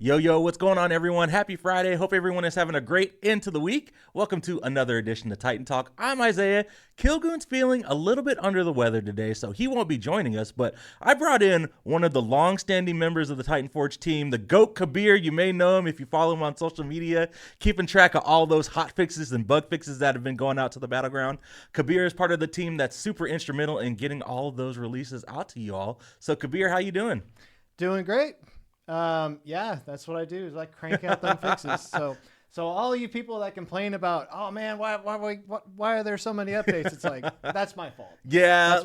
Yo, what's going on, everyone? Happy Friday. Hope everyone is having a great end to the week. Welcome to another edition of Titan Talk. I'm Isiah. Kilgoon's feeling a little bit under the weather today, so he won't be joining us, but I brought in one of the long-standing members of the Titan Forge team, the GOAT Kabir. You may know him if you follow him on social media, keeping track of all those hot fixes and bug fixes that have been going out to the battleground. Kabir is part of the team that's super instrumental in getting all of those releases out to you all. So, Kabir, how you doing? Doing great. Yeah, that's what I do is like crank out them fixes. So all you people that complain about, oh man, why are there so many updates? It's like, that's my fault. Yeah,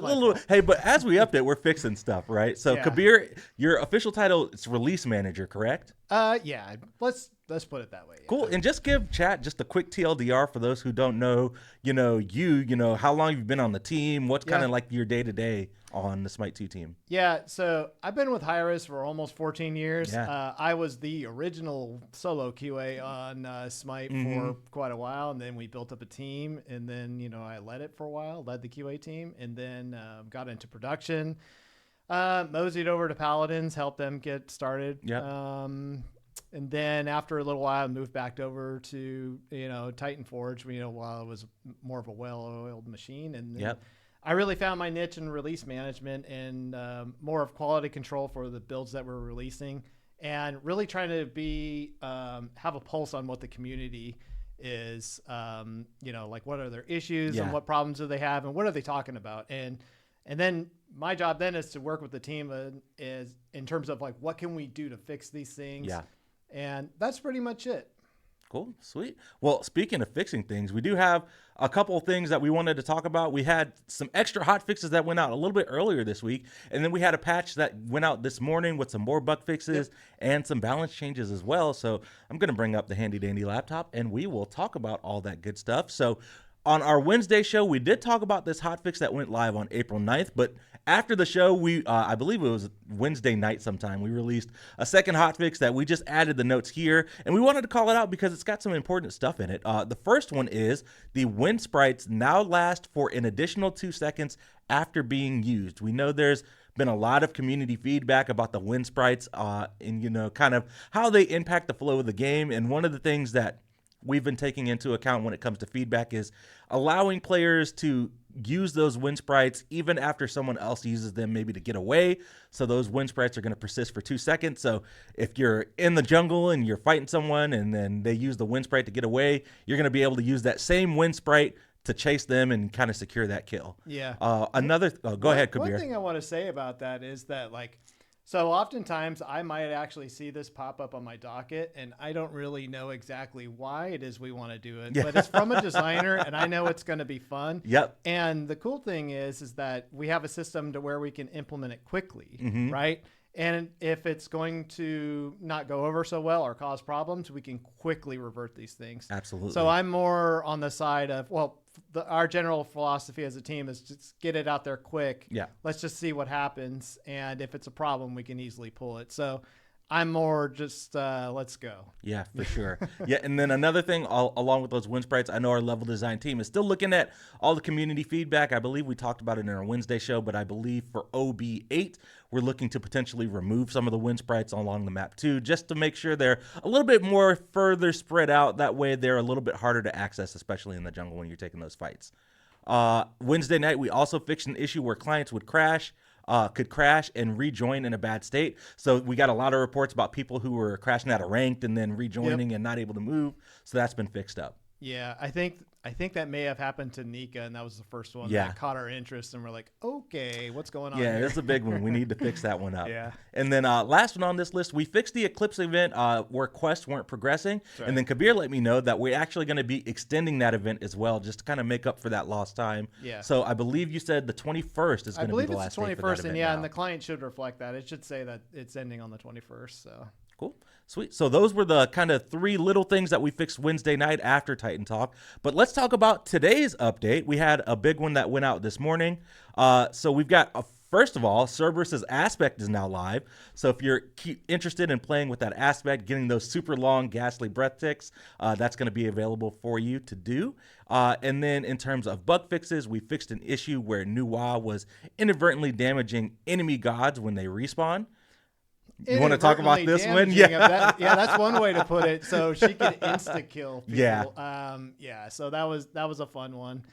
hey, but as we update, we're fixing stuff, right? So, Yeah. Kabir, your official title is release manager, correct? Yeah, let's put it that way. Yeah. Cool. And just give chat just a quick TLDR for those who don't know, how long you've been on the team, what's kind of like your day-to-day on the Smite 2 team. Yeah, so I've been with Hi-Res for almost 14 years. Yeah. I was the original solo QA on Smite for quite a while, and then we built up a team, and then, I led it for a while, led the QA team, and then got into production, moseyed over to Paladins, helped them get started. Yeah. And then after a little while, I moved back over to, Titan Forge, while it was more of a well-oiled machine. And then I really found my niche in release management and more of quality control for the builds that we're releasing, and really trying to be have a pulse on what the community is, like what are their issues and what problems do they have and what are they talking about. And then my job then is to work with the team is in terms of like, what can we do to fix these things? Yeah. And that's pretty much it. Cool. Sweet. Well, speaking of fixing things, we do have a couple of things that we wanted to talk about. We had some extra hot fixes that went out a little bit earlier this week, and then we had a patch that went out this morning with some more bug fixes and some balance changes as well. So I'm going to bring up the handy dandy laptop, and we will talk about all that good stuff. So on our Wednesday show, we did talk about this hotfix that went live on April 9th, but after the show, I believe it was Wednesday night sometime, we released a second hotfix that we just added the notes here, and we wanted to call it out because it's got some important stuff in it. The first one is the wind sprites now last for an additional 2 seconds after being used. We know there's been a lot of community feedback about the wind sprites and, kind of how they impact the flow of the game, and one of the things that we've been taking into account when it comes to feedback is allowing players to use those wind sprites even after someone else uses them, maybe to get away. So those wind sprites are going to persist for 2 seconds. So if you're in the jungle and you're fighting someone and then they use the wind sprite to get away, you're going to be able to use that same wind sprite to chase them and kind of secure that kill. Yeah. Go ahead, Kabir. One thing I want to say about that is that, so oftentimes I might actually see this pop up on my docket, and I don't really know exactly why it is we want to do it, but it's from a designer, and I know it's going to be fun. Yep. And the cool thing is that we have a system to where we can implement it quickly, right? And if it's going to not go over so well or cause problems, we can quickly revert these things. Absolutely. So I'm more on the side of, our general philosophy as a team is just get it out there quick. Yeah. Let's just see what happens. And if it's a problem, we can easily pull it. So I'm more just let's go. Yeah, for sure. Yeah, and then another thing, along with those wind sprites, I know our level design team is still looking at all the community feedback. I believe we talked about it in our Wednesday show, but I believe for OB8, we're looking to potentially remove some of the wind sprites along the map too, just to make sure they're a little bit more further spread out. That way they're a little bit harder to access, especially in the jungle when you're taking those fights. Wednesday night, we also fixed an issue where clients could crash and rejoin in a bad state. So we got a lot of reports about people who were crashing out of ranked and then rejoining and not able to move. So that's been fixed up. Yeah, I think that may have happened to Nika, and that was the first one that caught our interest, and we're like, okay, what's going on Yeah, here? it's a big one. We need to fix that one up. Yeah. And then last one on this list, we fixed the Eclipse event where quests weren't progressing. Right. And then Kabir let me know that we're actually going to be extending that event as well, just to kind of make up for that lost time. Yeah. So I believe you said the 21st is going to be the last day for that event. I believe it's the 21st, and now. and the client should reflect that. It should say that it's ending on the 21st, so... Cool. Sweet. So those were the kind of 3 little things that we fixed Wednesday night after Titan Talk. But let's talk about today's update. We had a big one that went out this morning. So we've got, first of all, Cerberus's Aspect is now live. So if you're interested in playing with that Aspect, getting those super long, ghastly breath ticks, that's going to be available for you to do. And then in terms of bug fixes, we fixed an issue where Nuwa was inadvertently damaging enemy gods when they respawn. You want to talk about this one? Yeah, that's one way to put it. So she could insta kill people. Yeah. So that was a fun one.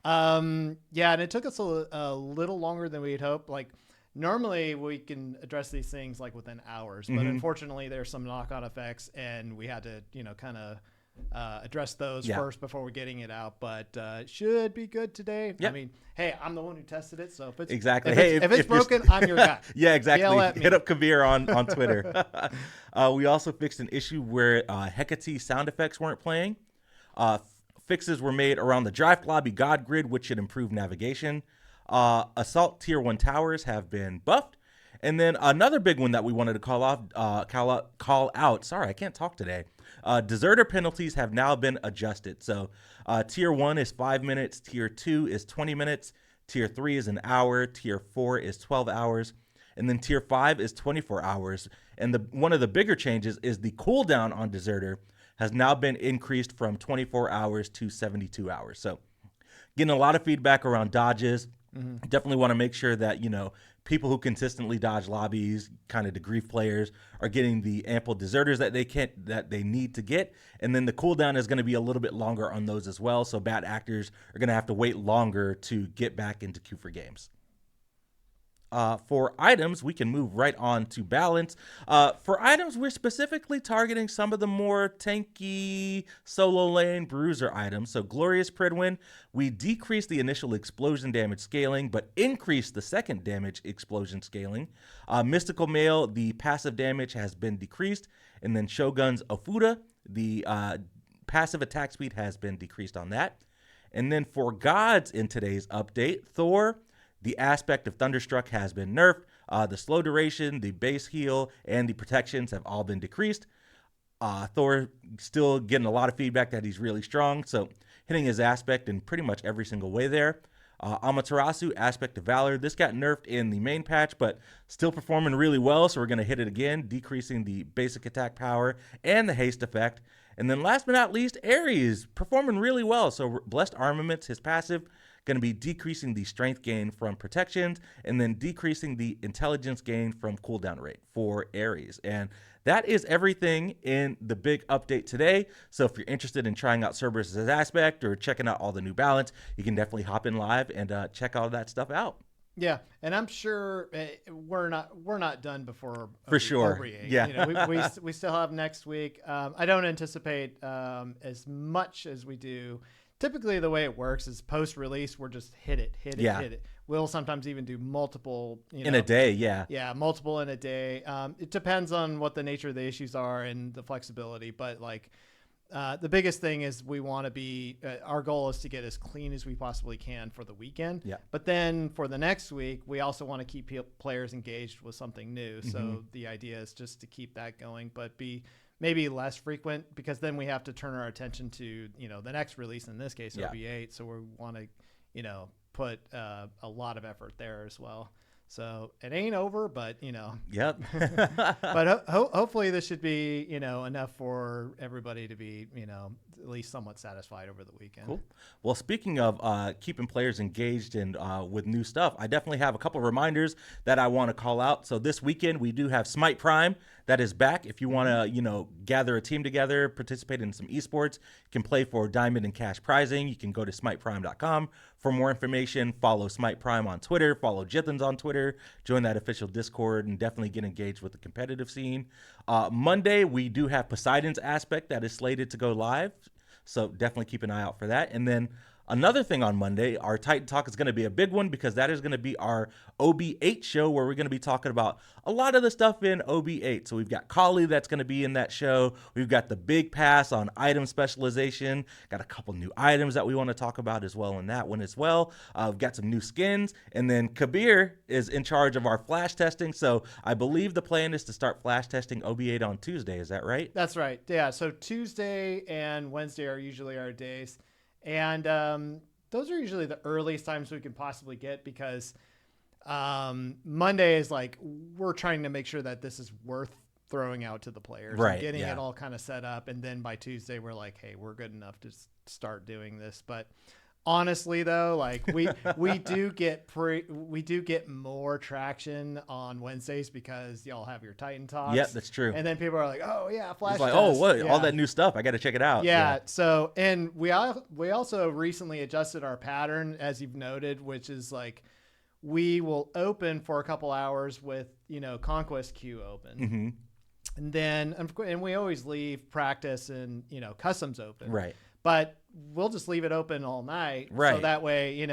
Yeah, and it took us a little longer than we'd hoped. Like normally we can address these things like within hours, but unfortunately there's some knock-on effects, and we had to kind of address those first before we're getting it out. But should be good today. Yep. I mean, hey, I'm the one who tested it, so if it's exactly if it's broken, I'm your guy. Yeah, exactly. Hit up Kabir on Twitter. We also fixed an issue where Hecate sound effects weren't playing. Fixes were made around the draft lobby god grid, which should improve navigation. Assault tier 1 towers have been buffed. And then another big one that we wanted to call out. Sorry, I can't talk today. Deserter penalties have now been adjusted. So tier 1 is 5 minutes. Tier 2 is 20 minutes. Tier 3 is an hour. Tier 4 is 12 hours. And then tier 5 is 24 hours. And one of the bigger changes is the cooldown on deserter has now been increased from 24 hours to 72 hours. So getting a lot of feedback around dodges. Definitely want to make sure that, people who consistently dodge lobbies, kind of debrief players, are getting the ample deserters that they need to get. And then the cooldown is going to be a little bit longer on those as well. So bad actors are going to have to wait longer to get back into queue for games. For items, we can move right on to balance. For items, we're specifically targeting some of the more tanky solo lane bruiser items. So Glorious Pridwin, we decreased the initial explosion damage scaling, but increased the second damage explosion scaling. Mystical Mail, the passive damage has been decreased. And then Shogun's Ofuda, the passive attack speed has been decreased on that. And then for gods in today's update, Thor, the aspect of Thunderstruck has been nerfed. The slow duration, the base heal, and the protections have all been decreased. Thor still getting a lot of feedback that he's really strong, so hitting his aspect in pretty much every single way there. Amaterasu, aspect of Valor. This got nerfed in the main patch, but still performing really well, so we're going to hit it again, decreasing the basic attack power and the haste effect. And then last but not least, Ares, performing really well. So Blessed Armaments, his passive, going to be decreasing the strength gain from protections and then decreasing the intelligence gain from cooldown rate for Ares. And that is everything in the big update today. So if you're interested in trying out Cerberus' aspect or checking out all the new balance, you can definitely hop in live and check all that stuff out. Yeah, and I'm sure we're not done before. For sure. Yeah, we still have next week. I don't anticipate as much as we do. Typically, the way it works is post-release, we're just hit it. We'll sometimes even do multiple in a day. Yeah, multiple in a day. It depends on what the nature of the issues are and the flexibility. But the biggest thing is we want to be. Our goal is to get as clean as we possibly can for the weekend. Yeah. But then for the next week, we also want to keep players engaged with something new. So the idea is just to keep that going, but be maybe less frequent, because then we have to turn our attention to, the next release, in this case, OB8. So we want to, put a lot of effort there as well. So it ain't over, but, Yep. but hopefully this should be, enough for everybody to be, at least somewhat satisfied over the weekend. Cool. Well, speaking of keeping players engaged and with new stuff, I definitely have a couple of reminders that I want to call out. So this weekend we do have Smite Prime that is back. If you want to, gather a team together, participate in some esports, you can play for diamond and cash prizing. You can go to smiteprime.com for more information. Follow Smite Prime on Twitter. Follow Jithens on Twitter. Join that official Discord and definitely get engaged with the competitive scene. Monday, we do have Poseidon's aspect that is slated to go live. So definitely keep an eye out for that. And then another thing on Monday, our Titan Talk is going to be a big one, because that is going to be our OB8 show, where we're going to be talking about a lot of the stuff in OB8. So we've got Kali that's going to be in that show. We've got the big pass on item specialization. Got a couple new items that we want to talk about as well in that one as well. We've got some new skins. And then Kabir is in charge of our flash testing. So I believe the plan is to start flash testing OB8 on Tuesday. Is that right? That's right. Yeah. So Tuesday and Wednesday are usually our days. And those are usually the earliest times we can possibly get, because Monday is we're trying to make sure that this is worth throwing out to the players, right? And getting it all kind of set up. And then by Tuesday, we're like, hey, we're good enough to start doing this. But Honestly though, like we do get more traction on Wednesdays because y'all have your Titan talks. Yep, that's true. And then people are like, oh yeah, flash It's like, test. oh, what? Yeah. All that new stuff. I got to check it out. Yeah. So, and we also recently adjusted our pattern, as you've noted, which is like we will open for a couple hours with, Conquest queue open. Mm-hmm. And then, and we always leave practice and, customs open. Right. But we'll just leave it open all night. Right. So that way,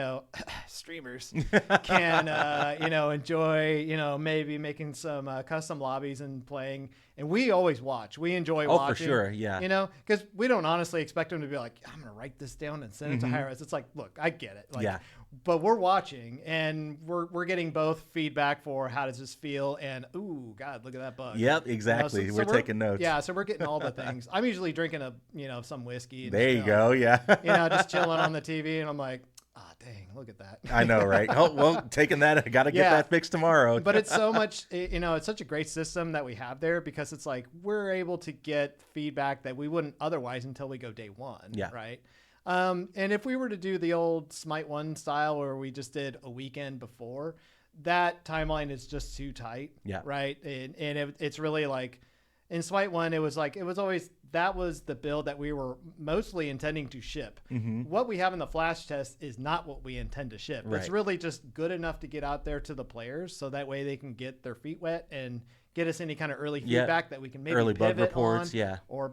streamers can, enjoy, maybe making some custom lobbies and playing. And we always watch. We enjoy watching. Oh, for sure. Yeah. Because we don't honestly expect them to be like, I'm going to write this down and send it to Hi-Res. It's like, look, I get it. Like, yeah. But we're watching and we're getting both feedback for how does this feel and, ooh, God, look at that bug. Yep, exactly. So we're taking notes. Yeah, so we're getting all the things. I'm usually drinking some whiskey. And there you go. Yeah. Just chilling on the TV, and I'm like, dang, look at that. I know, right? Oh, well, taking that, I got to get that fixed tomorrow. But it's so much, it's such a great system that we have there because it's like we're able to get feedback that we wouldn't otherwise until we go day one. Yeah. Right. And if we were to do the old Smite 1 style where we just did a weekend before, that timeline is just too tight. Yeah. Right. And it's really like in Smite 1, it was always, that was the build that we were mostly intending to ship. Mm-hmm. What we have in the flash test is not what we intend to ship. Right. It's really just good enough to get out there to the players so that way they can get their feet wet and get us any kind of early feedback that we can maybe early bug pivot reports. on. Yeah. Or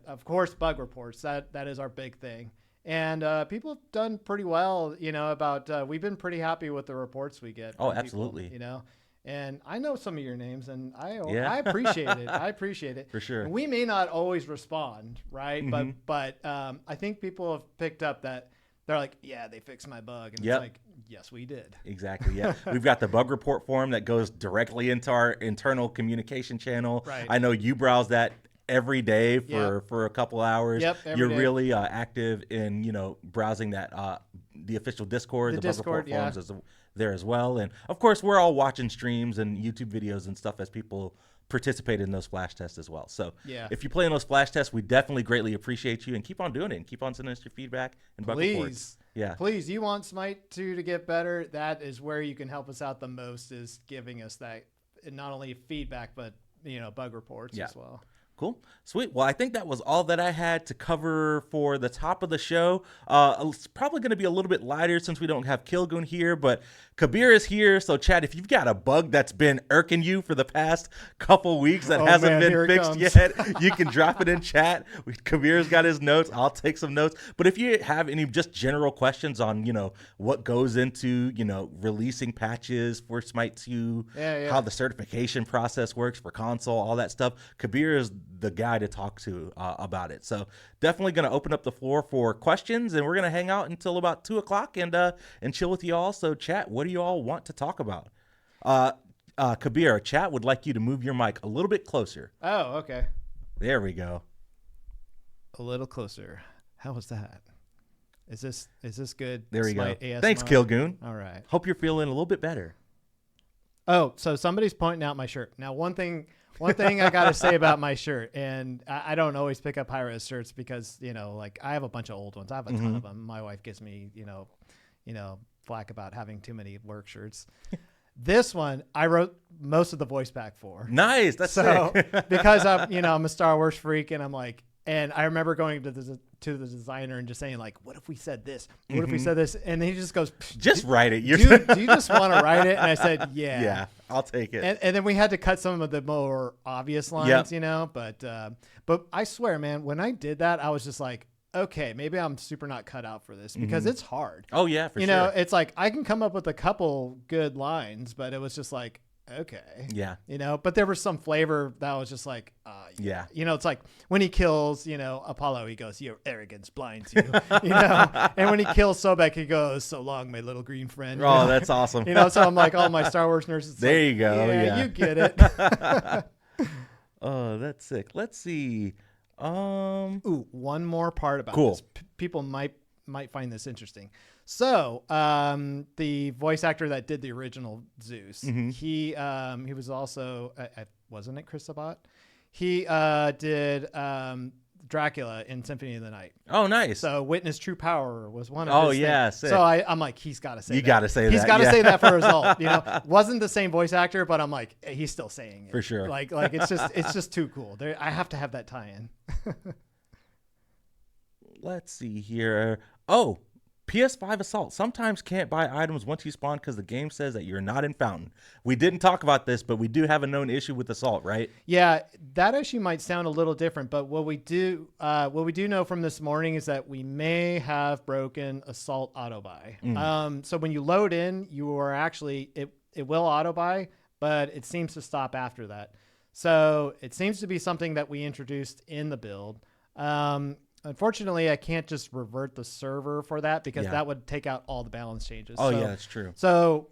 of course, bug reports. That is our big thing. And people have done pretty well, about we've been pretty happy with the reports we get. Oh, absolutely. People, and I know some of your names and I appreciate it. I appreciate it. For sure. And we may not always respond, right? Mm-hmm. But I think people have picked up that they're like, yeah, they fixed my bug. And it's like, yes, we did. Exactly. Yeah. We've got the bug report form that goes directly into our internal communication channel. Right. I know you browse that every day for a couple hours. Yep, You're day. really active in browsing that the official Discord, the bug report forums there as well. And of course, we're all watching streams and YouTube videos and stuff as people participate in those flash tests as well. So if you play in those flash tests, we definitely greatly appreciate you and keep on doing it and keep on sending us your feedback and bug reports. Yeah. Please, you want Smite 2 to get better? That is where you can help us out the most, is giving us that, not only feedback, but bug reports as well. Cool. Sweet. Well, I think that was all that I had to cover for the top of the show. It's probably going to be a little bit lighter since we don't have Kilgoon here, but Kabir is here. So, Chad, if you've got a bug that's been irking you for the past couple weeks that hasn't been fixed yet, you can drop it in chat. Kabir's got his notes. I'll take some notes. But if you have any just general questions on, what goes into, releasing patches for Smite 2, how the certification process works for console, all that stuff, Kabir is the guy to talk to about it. So definitely going to open up the floor for questions, and we're going to hang out until about 2 o'clock and chill with you all. So chat, what do you all want to talk about? Kabir, chat would like you to move your mic a little bit closer. Oh, okay. There we go. A little closer. How was that? Is this good? There we go. ASMR? Thanks, Kilgoon. All right. Hope you're feeling a little bit better. Oh, so somebody's pointing out my shirt. Now, one thing I got to say about my shirt, and I don't always pick up high-res shirts because, like I have a bunch of old ones. I have a ton of them. My wife gives me, flack about having too many work shirts. This one, I wrote most of the voice pack for. Nice. That's so sick. because I'm a Star Wars freak, and I'm like, and I remember going to the designer and just saying like, what if we said this? What if we said this? And he just goes, just write it. Do you just want to write it? And I said, yeah. Yeah, I'll take it. And then we had to cut some of the more obvious lines, but I swear, man, when I did that, I was just like, okay, maybe I'm super not cut out for this because it's hard. Oh yeah, for sure. It's like I can come up with a couple good lines, but it was just like, okay. Yeah. But there was some flavor that was just like, yeah. It's like when he kills, Apollo, he goes, your arrogance blinds you, and when he kills Sobek, he goes, so long, my little green friend. Oh, that's awesome. So I'm like, all my Star Wars nerds. There you go. Yeah, you get it. Oh, that's sick. Let's see. Ooh, one more part about cool. this. People might find this interesting. So, the voice actor that did the original Zeus, he was also, wasn't it Chris Sabat? He did Dracula in Symphony of the Night. Oh, nice. So Witness True Power was one of his things. Sick. So I'm like, he's got to say that. You got to say that. He's got to say that for result. You know, wasn't the same voice actor, but I'm like, he's still saying it. For sure. Like it's just too cool. I have to have that tie-in. Let's see here. Oh, PS5 Assault. Sometimes can't buy items once you spawn because the game says that you're not in Fountain. We didn't talk about this, but we do have a known issue with Assault, right? Yeah, that issue might sound a little different, but what we do know from this morning is that we may have broken Assault auto buy. So when you load in, you are actually it will auto buy, but it seems to stop after that. So it seems to be something that we introduced in the build. Unfortunately, I can't just revert the server for that because that would take out all the balance changes. Oh, yeah, that's true. So,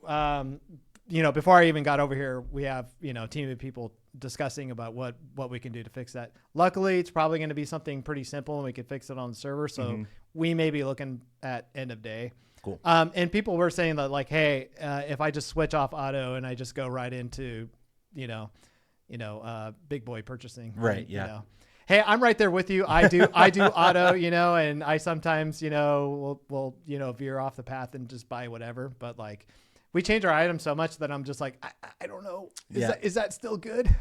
before I even got over here, we have, a team of people discussing about what we can do to fix that. Luckily, it's probably going to be something pretty simple and we can fix it on the server. So we may be looking at end of day. Cool. And people were saying that like, hey, if I just switch off auto and I just go right into, big boy purchasing. Right. Yeah. Hey, I'm right there with you. I do auto, and I sometimes, will veer off the path and just buy whatever. But like, we change our items so much that I'm just like, I don't know. Is that still good?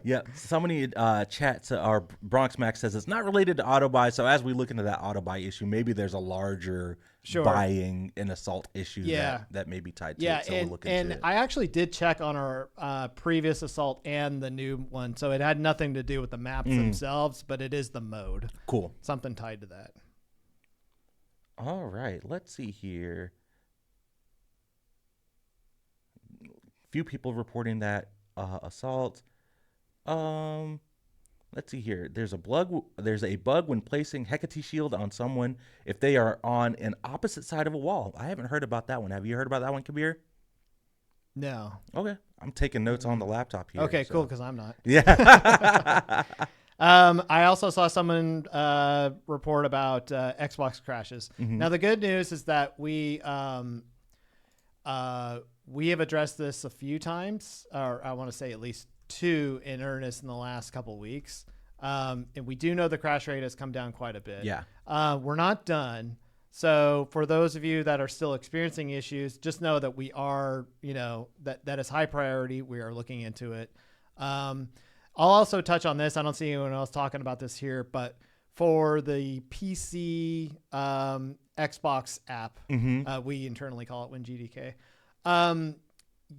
Yeah. Somebody chat our Bronx Max says it's not related to auto buy. So as we look into that auto buy issue, maybe there's a larger buying and Assault issue that may be tied to it. So we'll look into it. I actually did check on our previous Assault and the new one. So it had nothing to do with the maps themselves, but it is the mode. Cool. Something tied to that. All right. Let's see here. Few people reporting that Assault. Let's see here. There's a bug when placing Hecate Shield on someone if they are on an opposite side of a wall. I haven't heard about that one. Have you heard about that one, Kabir? No. Okay. I'm taking notes on the laptop here. Okay, cool, because I'm not. Yeah. I also saw someone report about Xbox crashes. Now, the good news is that we have addressed this a few times, or I want to say at least 2 in earnest in the last couple of weeks. And we do know the crash rate has come down quite a bit. Yeah. We're not done. So for those of you that are still experiencing issues, just know that we are, that is high priority. We are looking into it. I'll also touch on this. I don't see anyone else talking about this here, but for the PC Xbox app, we internally call it WinGDK.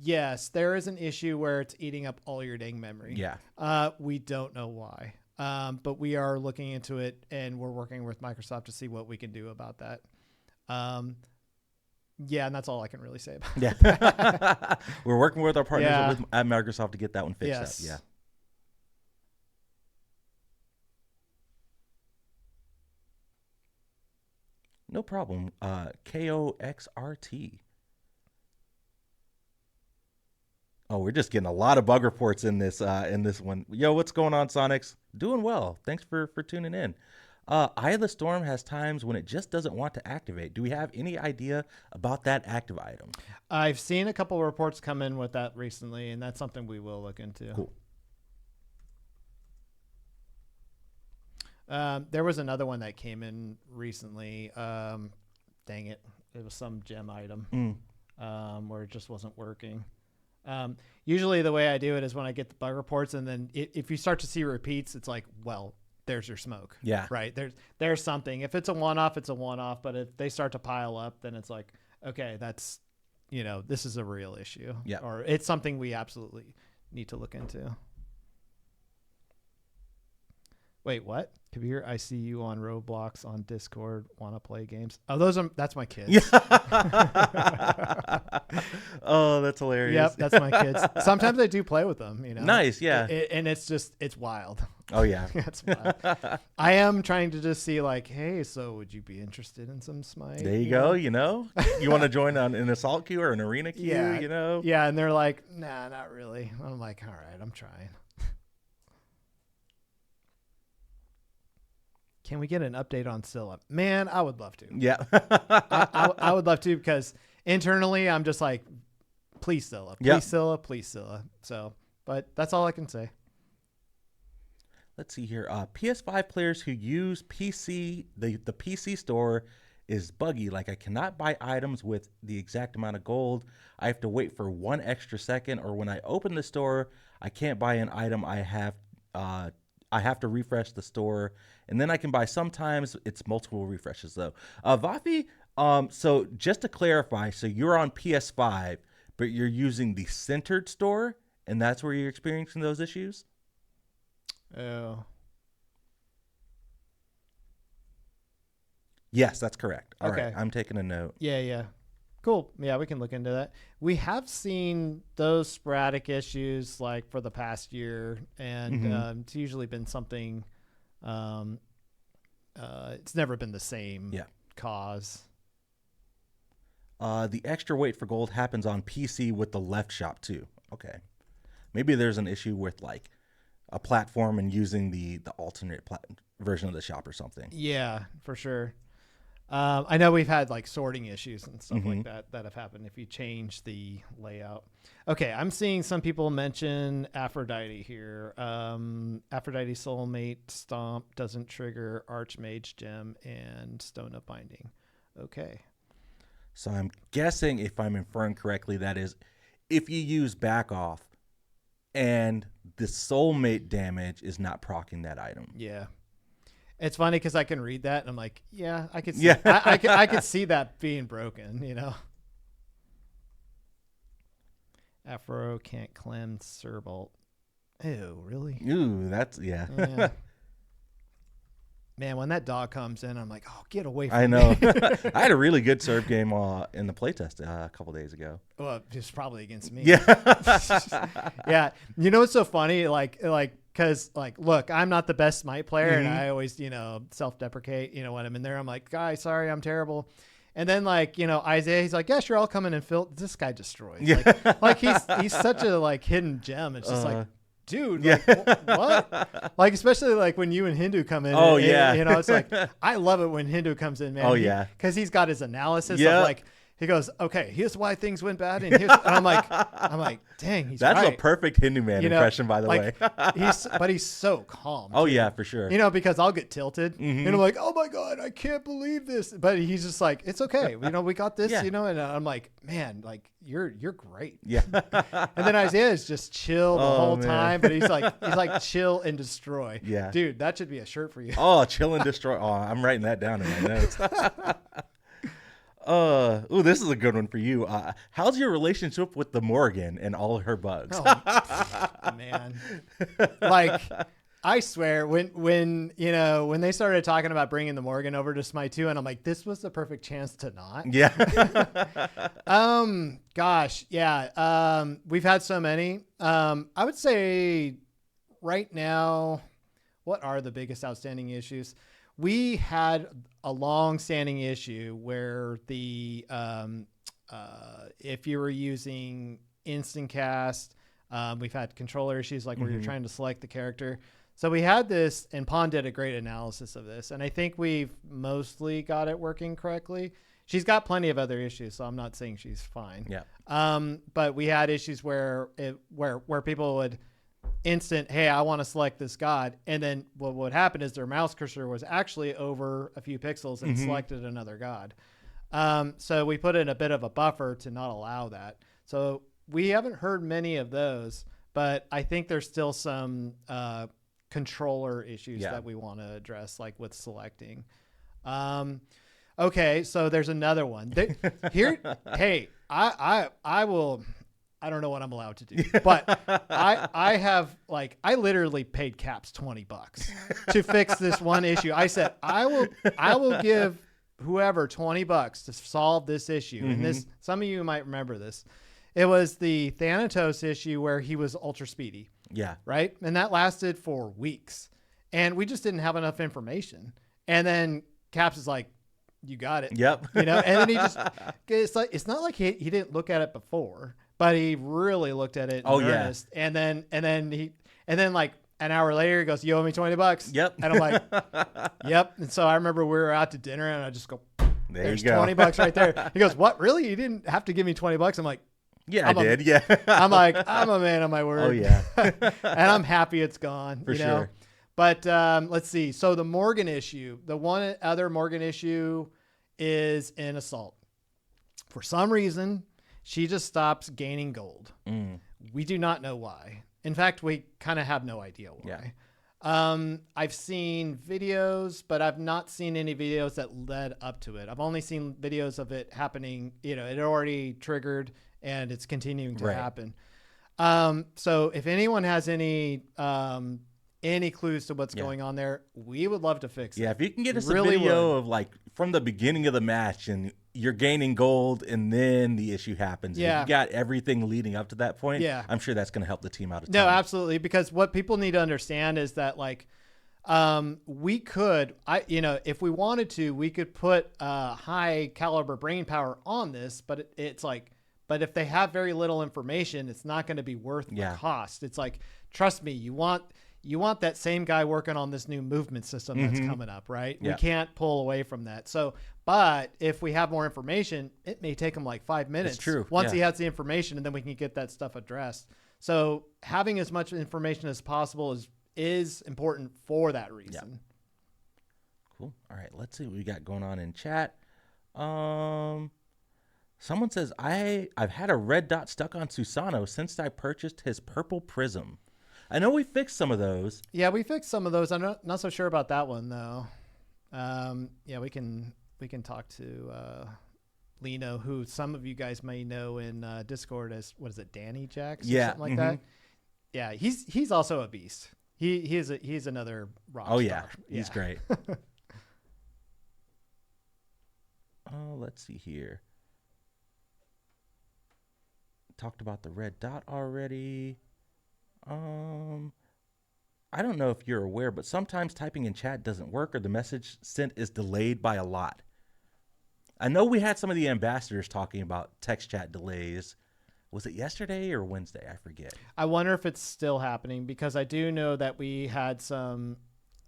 Yes, there is an issue where it's eating up all your dang memory. Yeah. We don't know why. But we are looking into it and we're working with Microsoft to see what we can do about that. Yeah, and that's all I can really say about it. Yeah. We're working with our partners at Microsoft to get that one fixed up. Yeah. No problem. KOXRT. Oh, we're just getting a lot of bug reports in this one. Yo, what's going on, Sonics? Doing well. Thanks for tuning in. Eye of the Storm has times when it just doesn't want to activate. Do we have any idea about that active item? I've seen a couple of reports come in with that recently, and that's something we will look into. Cool. There was another one that came in recently. Dang it. It was some gem item where it just wasn't working. Usually the way I do it is when I get the bug reports, and then if you start to see repeats, it's like, well, there's your smoke. Yeah. Right. There's something. If it's a one-off, it's a one-off. But if they start to pile up, then it's like, okay, that's, this is a real issue. Yeah. Or it's something we absolutely need to look into. Wait, what? Kabir, I see you on Roblox on Discord. Want to play games? Oh, that's my kids. Yeah. Oh, that's hilarious. Yep, that's my kids. Sometimes I do play with them, Nice, yeah. And it's wild. Oh, yeah. That's wild. I am trying to just see like, hey, so would you be interested in some Smite? There you go, You want to join an assault queue or an arena queue, Yeah. Yeah, and they're like, nah, not really. I'm like, all right, I'm trying. Can we get an update on Scylla? Man, I would love to. Yeah. I would love to, because internally I'm just like, please Scylla, please Scylla, please Scylla. So, but that's all I can say. let's see here. PS5 players who use PC, the PC store is buggy. Like I cannot buy items with the exact amount of gold. I have to wait for 1 extra second, or when I open the store, I can't buy an item. I have to refresh the store, and then I can buy. Sometimes it's multiple refreshes though. Vafi, so just to clarify, so you're on PS5, but you're using the centered store, and that's where you're experiencing those issues? Oh. Yes, that's correct. All Okay. right, I'm taking a note. Yeah. Cool. Yeah, we can look into that. We have seen those sporadic issues like for the past year, and it's usually been something. It's never been the same cause. The extra wait for gold happens on PC with the left shop too. Okay, maybe there's an issue with like a platform and using the alternate version of the shop or something. Yeah, for sure. I know we've had like sorting issues and stuff like that have happened if you change the layout. Okay, I'm seeing some people mention Aphrodite here. Aphrodite Soulmate Stomp doesn't trigger Archmage Gem and Stone Up Binding. Okay. So I'm guessing, if I'm inferring correctly, that is if you use back off and the soulmate damage is not proccing that item. Yeah. It's funny because I can read that and I'm like, yeah, I could see, I could see that being broken, you know. Afro can't cleanse Serbolt. Ew, really? Ooh, that's yeah. Man, when that dog comes in, I'm like, oh, get away from me. I know. I had a really good serve game in the playtest a couple days ago. Well, just probably against me. Yeah. Yeah. You know what's so funny? Because look, I'm not the best Smite player, and I always, self-deprecate, when I'm in there. I'm like, guys, sorry, I'm terrible. And then, Isiah, he's like, yeah, sure, I'll come in and fill. This guy destroys. Yeah. He's such a, hidden gem. It's just dude, what? Especially when you and Hindu come in. Oh, yeah. It's like, I love it when Hindu comes in, man. Oh, yeah. Because he's got his analysis of he goes, okay, here's why things went bad. And I'm like, dang, he's That's right. a perfect Hindu man impression, by the way. But he's so calm. Oh, too. Yeah, for sure. Because I'll get tilted and I'm like, oh my God, I can't believe this. But he's just like, it's okay. We got this, and I'm like, man, you're great. Yeah. And then Isiah is just chill the whole time, but he's like chill and destroy. Yeah. Dude, that should be a shirt for you. Oh, chill and destroy. Oh, I'm writing that down in my notes. This is a good one for you. How's your relationship with the Morgan and all of her bugs? Oh, man. I swear, when they started talking about bringing the Morgan over to Smite 2, and I'm like, this was the perfect chance to not. Yeah. Gosh, yeah. We've had so many. I would say right now, what are the biggest outstanding issues? We had a long-standing issue where the if you were using instant cast, we've had controller issues where you're trying to select the character. So we had this, and Pon did a great analysis of this, and I think we've mostly got it working correctly. She's got plenty of other issues, so I'm not saying she's fine. Yeah. But we had issues where people would instant, hey, I want to select this god, and then what would happen is their mouse cursor was actually over a few pixels and selected another god. So we put in a bit of a buffer to not allow that. So we haven't heard many of those, but I think there's still some controller issues that we want to address, with selecting. Okay, so there's another one here. Hey, I will. I don't know what I'm allowed to do, but I have I literally paid Caps $20 to fix this one issue. I said, I will give whoever $20 to solve this issue. And this, some of you might remember this. It was the Thanatos issue where he was ultra speedy. Yeah. Right. And that lasted for weeks and we just didn't have enough information. And then Caps is like, you got it. Yep. And then he just, it's not like he didn't look at it before, but he really looked at it in earnest. Yeah. And then an hour later he goes, you owe me $20. Yep. And I'm like, yep. And so I remember we were out to dinner and I just go, there's $20 right there. He goes, what, really? You didn't have to give me $20? I'm like, yeah, I did. Yeah. I'm like, I'm a man of my word. Oh yeah. And I'm happy it's gone. For sure. But let's see. So the Morgan issue, the one other Morgan issue is in Assault. For some reason, she just stops gaining gold. We do not know why. In fact, we kind of have no idea why. Yeah. I've seen videos, but I've not seen any videos that led up to it. I've only seen videos of it happening. You know, it already triggered and it's continuing to happen. So if anyone has any clues to what's going on there, we would love to fix it. Yeah, if you can get us a video of like from the beginning of the match and you're gaining gold and then the issue happens. Yeah. If you got everything leading up to that point, I'm sure that's going to help the team out a ton. No, absolutely. Because what people need to understand is that like, we could, if we wanted to, we could put high caliber brain power on this, but it's like, but if they have very little information, it's not going to be worth the cost. It's like, trust me, you want that same guy working on this new movement system that's coming up, right? Yeah. We can't pull away from that. So, but if we have more information, it may take him like 5 minutes. It's true. Once he has the information, and then we can get that stuff addressed. So having as much information as possible is important for that reason. Yeah. Cool. All right. Let's see what we got going on in chat. Someone says, I've had a red dot stuck on Susano since I purchased his purple prism. I know we fixed some of those. Yeah, we fixed some of those. I'm not so sure about that one though. Yeah, we can talk to Lino, who some of you guys may know in Discord as, what is it, Danny Jacks? Or something like that. Yeah, he's also a beast. He's another rock star. Yeah, he's great. Let's see here. Talked about the red dot already. I don't know if you're aware, but sometimes typing in chat doesn't work or the message sent is delayed by a lot. I know we had some of the ambassadors talking about text chat delays. Was it yesterday or Wednesday? I forget. I wonder if it's still happening, because I do know that we had some,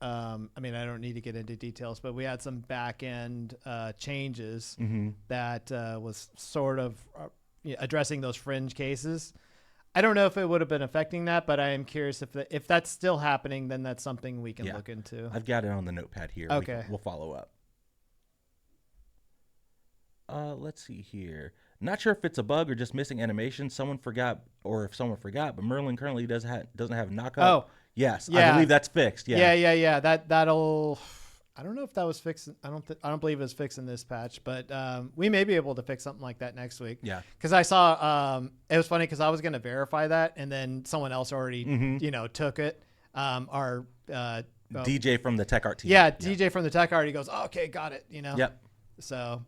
I mean, I don't need to get into details, but we had some back end changes that was sort of addressing those fringe cases. I don't know if it would have been affecting that, but I am curious if that's still happening, then that's something we can look into. I've got it on the notepad here. Okay. We'll follow up. Let's see here. Not sure if it's a bug or just missing animation. Someone forgot, or if someone forgot, but Merlin currently doesn't have knockout. Oh, yes. Yeah. I believe that's fixed. Yeah. That'll. I don't know if that was fixed. I don't believe it was fixed in this patch, but we may be able to fix something like that next week. Yeah. Because I saw it was funny because I was going to verify that, and then someone else already took it. Our DJ from the Tech Art team. Yeah, DJ from the Tech Art. He goes, oh, okay, got it. Yep. So.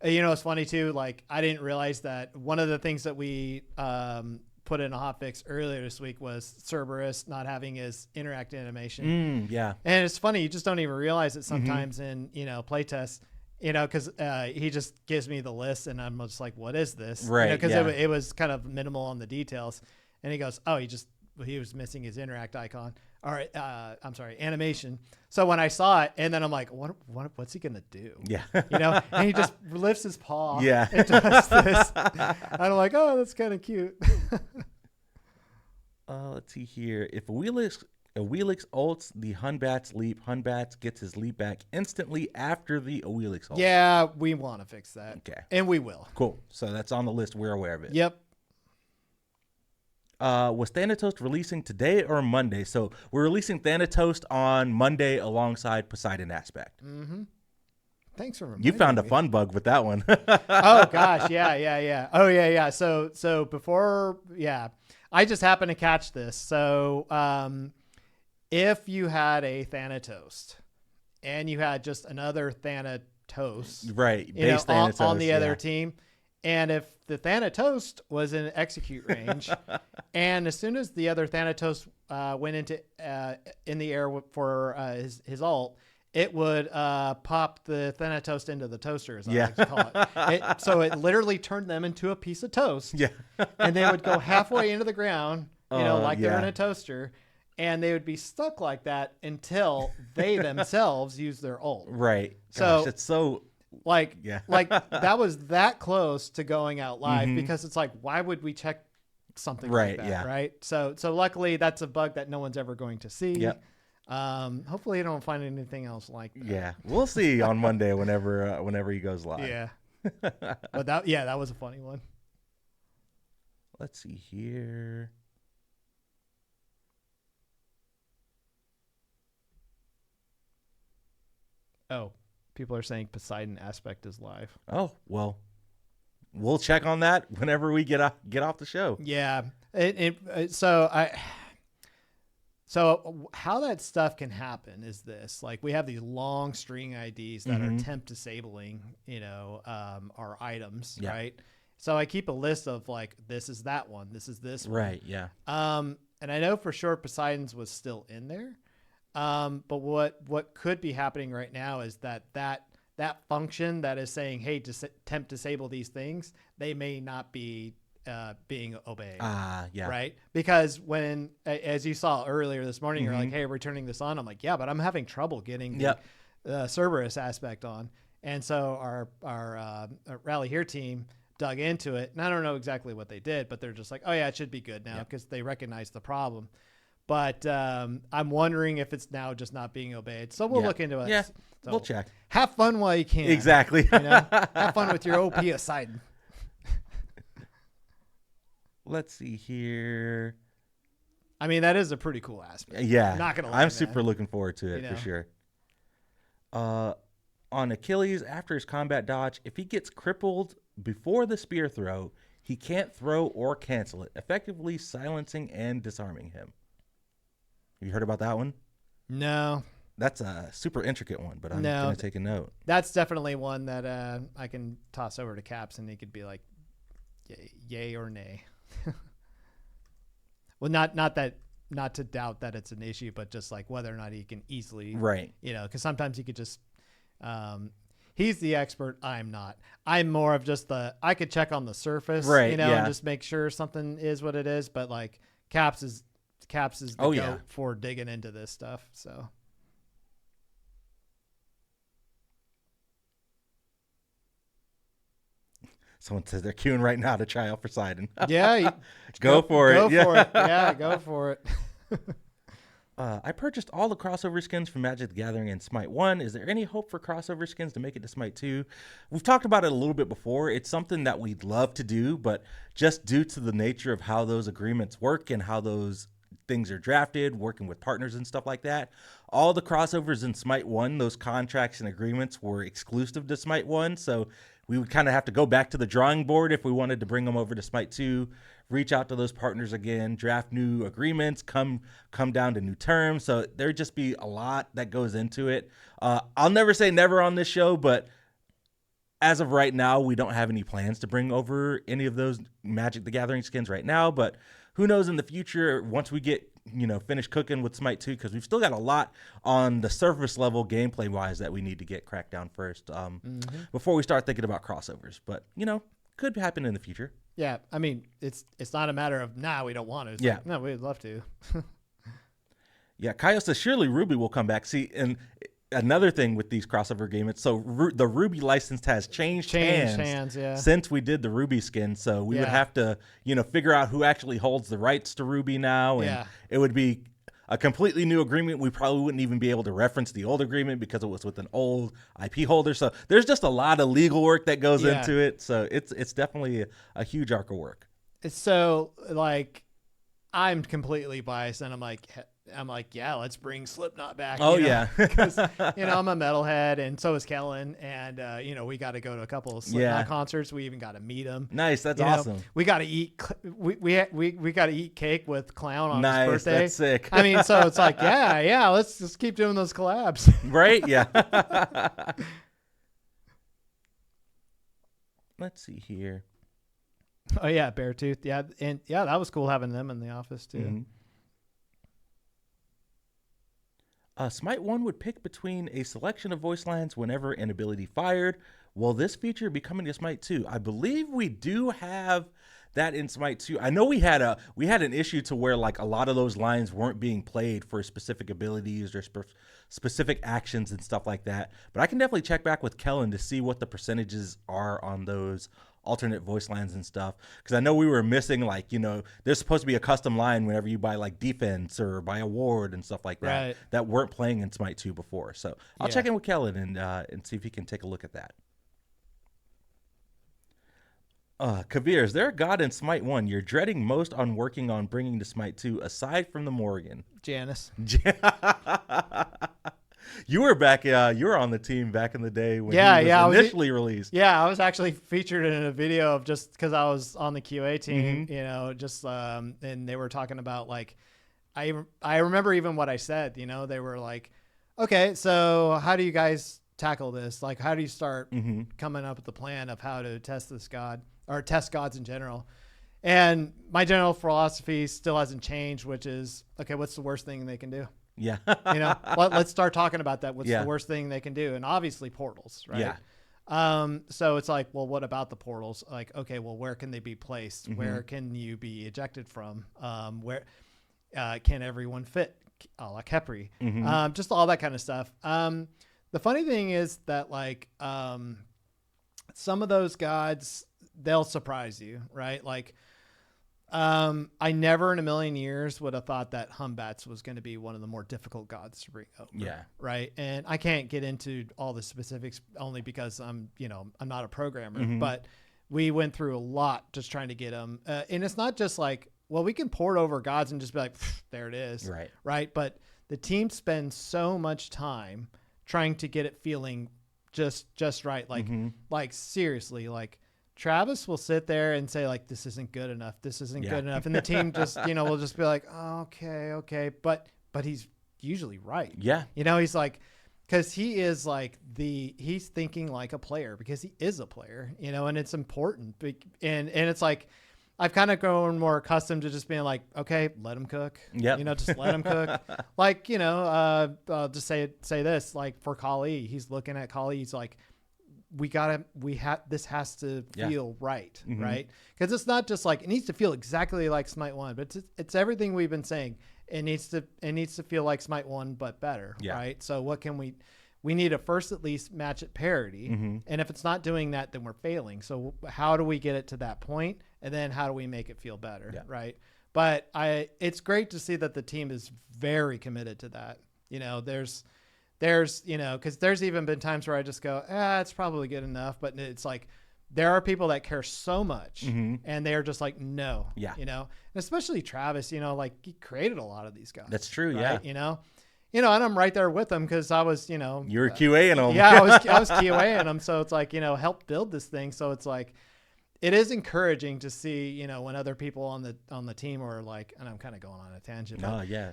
It's funny too. Like, I didn't realize that one of the things that we put in a hotfix earlier this week was Cerberus not having his interact animation. Yeah. And it's funny, you just don't even realize it sometimes in, playtests, because he just gives me the list and I'm just like, what is this? Right. Because it was kind of minimal on the details. And he goes, oh, he was missing his interact icon. All right. I'm sorry, animation. So when I saw it, and then I'm like, what's he going to do? Yeah. And he just lifts his paw. Yeah. And does this. And I'm like, oh, that's kind of cute. Let's see here. If Wheelix ults the Hunbat's leap, Hunbats gets his leap back instantly after the Wheelix ult. Yeah, we want to fix that. Okay. And we will. Cool. So that's on the list. We're aware of it. Yep. Was Thanatos releasing today or Monday? So we're releasing Thanatos on Monday alongside Poseidon Aspect. Mm-hmm. Thanks for reminding me. You found me. A fun bug with that one. Oh, gosh. Yeah. Oh, yeah. So before, I just happened to catch this. So if you had a Thanatos and you had just another Thanatos, right, Thanatos, on the other team, and if the Thanatos was in execute range, and as soon as the other Thanatos went into in the air for his ult, it would pop the Thanatos into the toaster, as I like to call it. So it literally turned them into a piece of toast. Yeah. And they would go halfway into the ground, they're in a toaster, and they would be stuck like that until they themselves use their ult. Right. So gosh, it's so... Like that was that close to going out live, because it's like, why would we check something Right, like that, yeah. right? So luckily that's a bug that no one's ever going to see. Yep. Hopefully you don't find anything else like that. Yeah, we'll see on Monday whenever he goes live. Yeah. But that was a funny one. Let's see here. Oh, people are saying Poseidon Aspect is live. Oh, well, we'll check on that whenever we get off the show. Yeah. So how that stuff can happen is this: like we have these long string IDs that are temp disabling, our items, right? So I keep a list of like, this is that one, this is this one. Right. Yeah. And I know for sure Poseidon's was still in there. But what could be happening right now is that function that is saying, hey, temp disable these things, they may not be being obeyed. Yeah. Right? Because when, as you saw earlier this morning, you're like, hey, we're turning this on. I'm like, yeah, but I'm having trouble getting the Cerberus aspect on. And so our Rally Here team dug into it, and I don't know exactly what they did, but they're just like, oh yeah, it should be good now because they recognize the problem. But I'm wondering if it's now just not being obeyed. So we'll look into it. Yeah, so we'll check. Have fun while you can. Exactly. Have fun with your OP Poseidon. Let's see here. I mean, that is a pretty cool aspect. Yeah. Not gonna lie, I'm super looking forward to it for sure. On Achilles, after his combat dodge, if he gets crippled before the spear throw, he can't throw or cancel it, effectively silencing and disarming him. Have you heard about that one? No. That's a super intricate one, but I'm going to take a note. That's definitely one that I can toss over to Caps, and he could be like, yay or nay. Well, not to doubt that it's an issue, but just like whether or not he can easily, right? Because sometimes he could just, he's the expert. I'm not. I'm more of just I could check on the surface, right? And just make sure something is what it is. But like Caps is the goat for digging into this stuff. So. Someone says they're queuing right now to try out Poseidon. Yeah. Go for it. Yeah, go for it. I purchased all the crossover skins from Magic the Gathering and Smite 1. Is there any hope for crossover skins to make it to Smite 2? We've talked about it a little bit before. It's something that we'd love to do, but just due to the nature of how those agreements work and how those things are drafted, working with partners and stuff like that, all the crossovers in Smite 1, those contracts and agreements were exclusive to Smite 1, so we would kind of have to go back to the drawing board if we wanted to bring them over to Smite 2, reach out to those partners again, draft new agreements, come down to new terms. So there'd just be a lot that goes into it. I'll never say never on this show, but as of right now, we don't have any plans to bring over any of those Magic the Gathering skins right now. But who knows in the future, once we get finished cooking with Smite 2, because we've still got a lot on the surface level gameplay wise that we need to get cracked down first before we start thinking about crossovers. But could happen in the future. Yeah, I mean it's not a matter of we don't want to. It's like, no, we'd love to. Yeah, Kyle says surely Ruby will come back. See, and another thing with these crossover agreements, so the Ruby license has changed hands since we did the Ruby skin. So we would have to, figure out who actually holds the rights to Ruby now. And it would be a completely new agreement. We probably wouldn't even be able to reference the old agreement because it was with an old IP holder. So there's just a lot of legal work that goes into it. So it's definitely a huge arc of work. So like, I'm completely biased, and I'm like, yeah, let's bring Slipknot back. Because I'm a metalhead, and so is Kellen, and we got to go to a couple of Slipknot concerts. We even got to meet him. Nice, that's awesome. We got to eat. We got to eat cake with Clown on his birthday. That's sick. I mean, so it's like, let's just keep doing those collabs. Right? Yeah. Let's see here. Oh yeah, Beartooth. Yeah, and that was cool having them in the office too. Smite 1 would pick between a selection of voice lines whenever an ability fired. Will this feature be coming to Smite 2? I believe we do have that in Smite 2. I know we had an issue to where like a lot of those lines weren't being played for specific abilities or specific actions and stuff like that. But I can definitely check back with Kellen to see what the percentages are on those alternate voice lines and stuff. Because I know we were missing, like, you know, there's supposed to be a custom line whenever you buy like defense or buy award and stuff like that that weren't playing in Smite 2 before. So I'll check in with Kellen and see if he can take a look at that. Kabir, is there a god in Smite 1 you're dreading most on working on bringing to Smite 2 aside from the Morgan? Janice. You were back. You were on the team back in the day when he was initially released. Yeah, I was actually featured in a video of just because I was on the QA team. You know, just and they were talking about like, I remember even what I said. You know, they were like, okay, so how do you guys tackle this? Like, how do you start coming up with the plan of how to test this god or test gods in general? And my general philosophy still hasn't changed, which is, okay, what's the worst thing they can do? Yeah. You know, let's start talking about that. What's the worst thing they can do? And obviously portals, right? Yeah. So it's like, well, what about the portals? Like, okay, well, where can they be placed? Where can you be ejected from? Where can everyone fit? A la Kepri. Just all that kind of stuff. The funny thing is that like some of those gods, they'll surprise you, right? Like I never in a million years would have thought that Humbats was going to be one of the more difficult gods to bring over. Yeah. Right. And I can't get into all the specifics only because I'm not a programmer, but we went through a lot just trying to get them. And it's not just like, well, we can port over gods and just be like, there it is. Right. Right. But the team spends so much time trying to get it feeling just right. Like, like seriously, like, Travis will sit there and say like, this isn't good enough. This isn't good enough. And the team just, will just be like, oh, okay. But he's usually right. Yeah. He's like, cause he is like he's thinking like a player because he is a player, and it's important. And it's like, I've kind of grown more accustomed to just being like, okay, let him cook. Yeah. Just let him cook. Like, just say this, like for Kali, he's looking at Kali. He's like, this has to feel right. Right. Cause it's not just like, it needs to feel exactly like Smite 1, but it's everything we've been saying. It needs to feel like Smite 1, but better. Yeah. Right. So what can we need to first at least match at parity. And if it's not doing that, then we're failing. So how do we get it to that point? And then how do we make it feel better? Yeah. Right. But it's great to see that the team is very committed to that. There's, cause there's even been times where I just go, it's probably good enough. But it's like, there are people that care so much and they're just like, no, and especially Travis, like he created a lot of these guys. That's true. Right? Yeah. And I'm right there with them because I was, you were QAing them. Yeah, I was QAing them. So it's like, help build this thing. So it's like, it is encouraging to see, when other people on the team are like, and I'm kind of going on a tangent.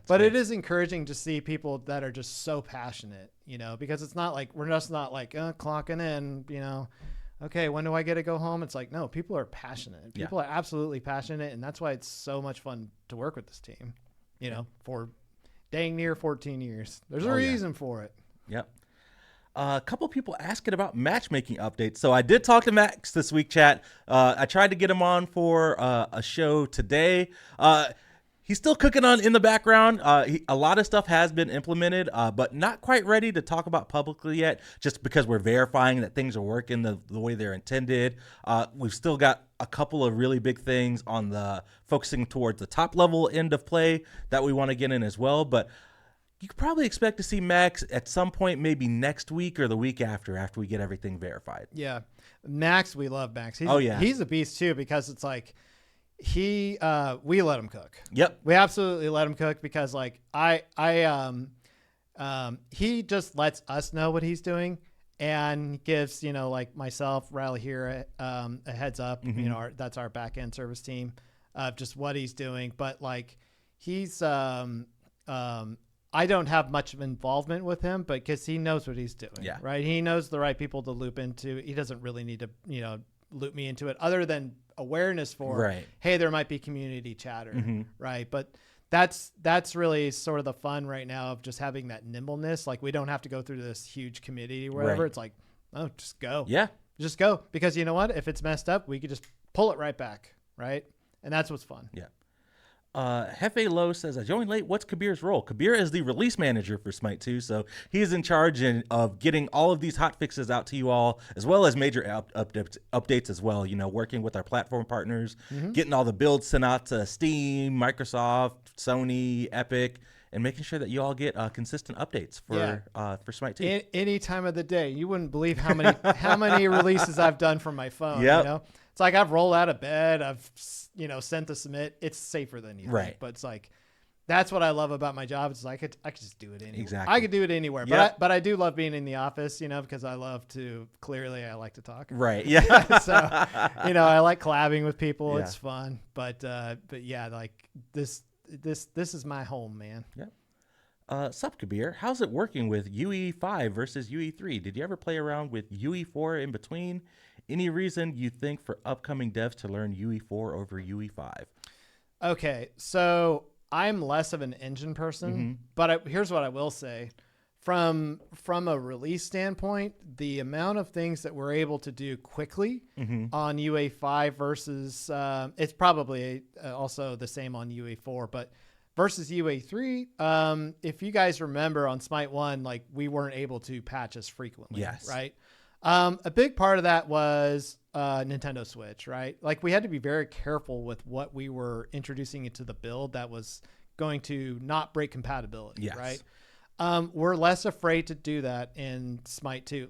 But it is encouraging to see people that are just so passionate, because it's not like, we're just not like clocking in, okay, when do I get to go home? It's like, no, people are passionate. People are absolutely passionate. And that's why it's so much fun to work with this team, for dang near 14 years. There's a reason for it. Yep. A couple people asking about matchmaking updates. So I did talk to Max this week, chat. I tried to get him on for a show today. He's still cooking on in the background. A lot of stuff has been implemented, but not quite ready to talk about publicly yet, just because we're verifying that things are working the way they're intended. We've still got a couple of really big things on the focusing towards the top level end of play that we want to get in as well. But you could probably expect to see Max at some point, maybe next week or the week after we get everything verified. Yeah. Max, we love Max. He's a beast too, because it's like we let him cook. Yep. We absolutely let him cook because like he just lets us know what he's doing and gives, like myself, Riley here, a heads up, that's our back end service team of just what he's doing. But like he's, I don't have much of involvement with him, but because he knows what he's doing, right? He knows the right people to loop into. He doesn't really need to, loop me into it other than awareness for, hey, there might be community chatter, right? But that's really sort of the fun right now of just having that nimbleness. Like we don't have to go through this huge committee or whatever. Right. It's like, oh, just go. Yeah. Just go. Because you know what? If it's messed up, we could just pull it right back, right? And that's what's fun. Yeah. Hefe Low says, I joined late. What's Kabir's role? Kabir is the release manager for Smite 2, so he is in charge of getting all of these hot fixes out to you all, as well as major updates as well, working with our platform partners, getting all the builds sent out to Steam, Microsoft, Sony, Epic, and making sure that you all get consistent updates for Smite 2. Any time of the day. You wouldn't believe how many releases I've done from my phone. Yep. It's like I've rolled out of bed. I've sent to submit. It's safer than you think. Right. But it's like that's what I love about my job. It's like I could just do it anywhere. Exactly. I could do it anywhere. Yep. But I do love being in the office, because I love to. Clearly, I like to talk. Right. Yeah. So I like collabing with people. Yeah. It's fun. But yeah, like this is my home, man. Yeah. Sup, Kabir? How's it working with UE5 versus UE3? Did you ever play around with UE4 in between? Any reason you think for upcoming devs to learn UE4 over UE5? Okay, so I'm less of an engine person, but here's what I will say. From a release standpoint, the amount of things that we're able to do quickly on UA5 versus it's probably also the same on UA4, but versus UA3, if you guys remember on Smite 1, like we weren't able to patch as frequently, right? A big part of that was Nintendo Switch, right? Like we had to be very careful with what we were introducing into the build that was going to not break compatibility, right? We're less afraid to do that in Smite 2.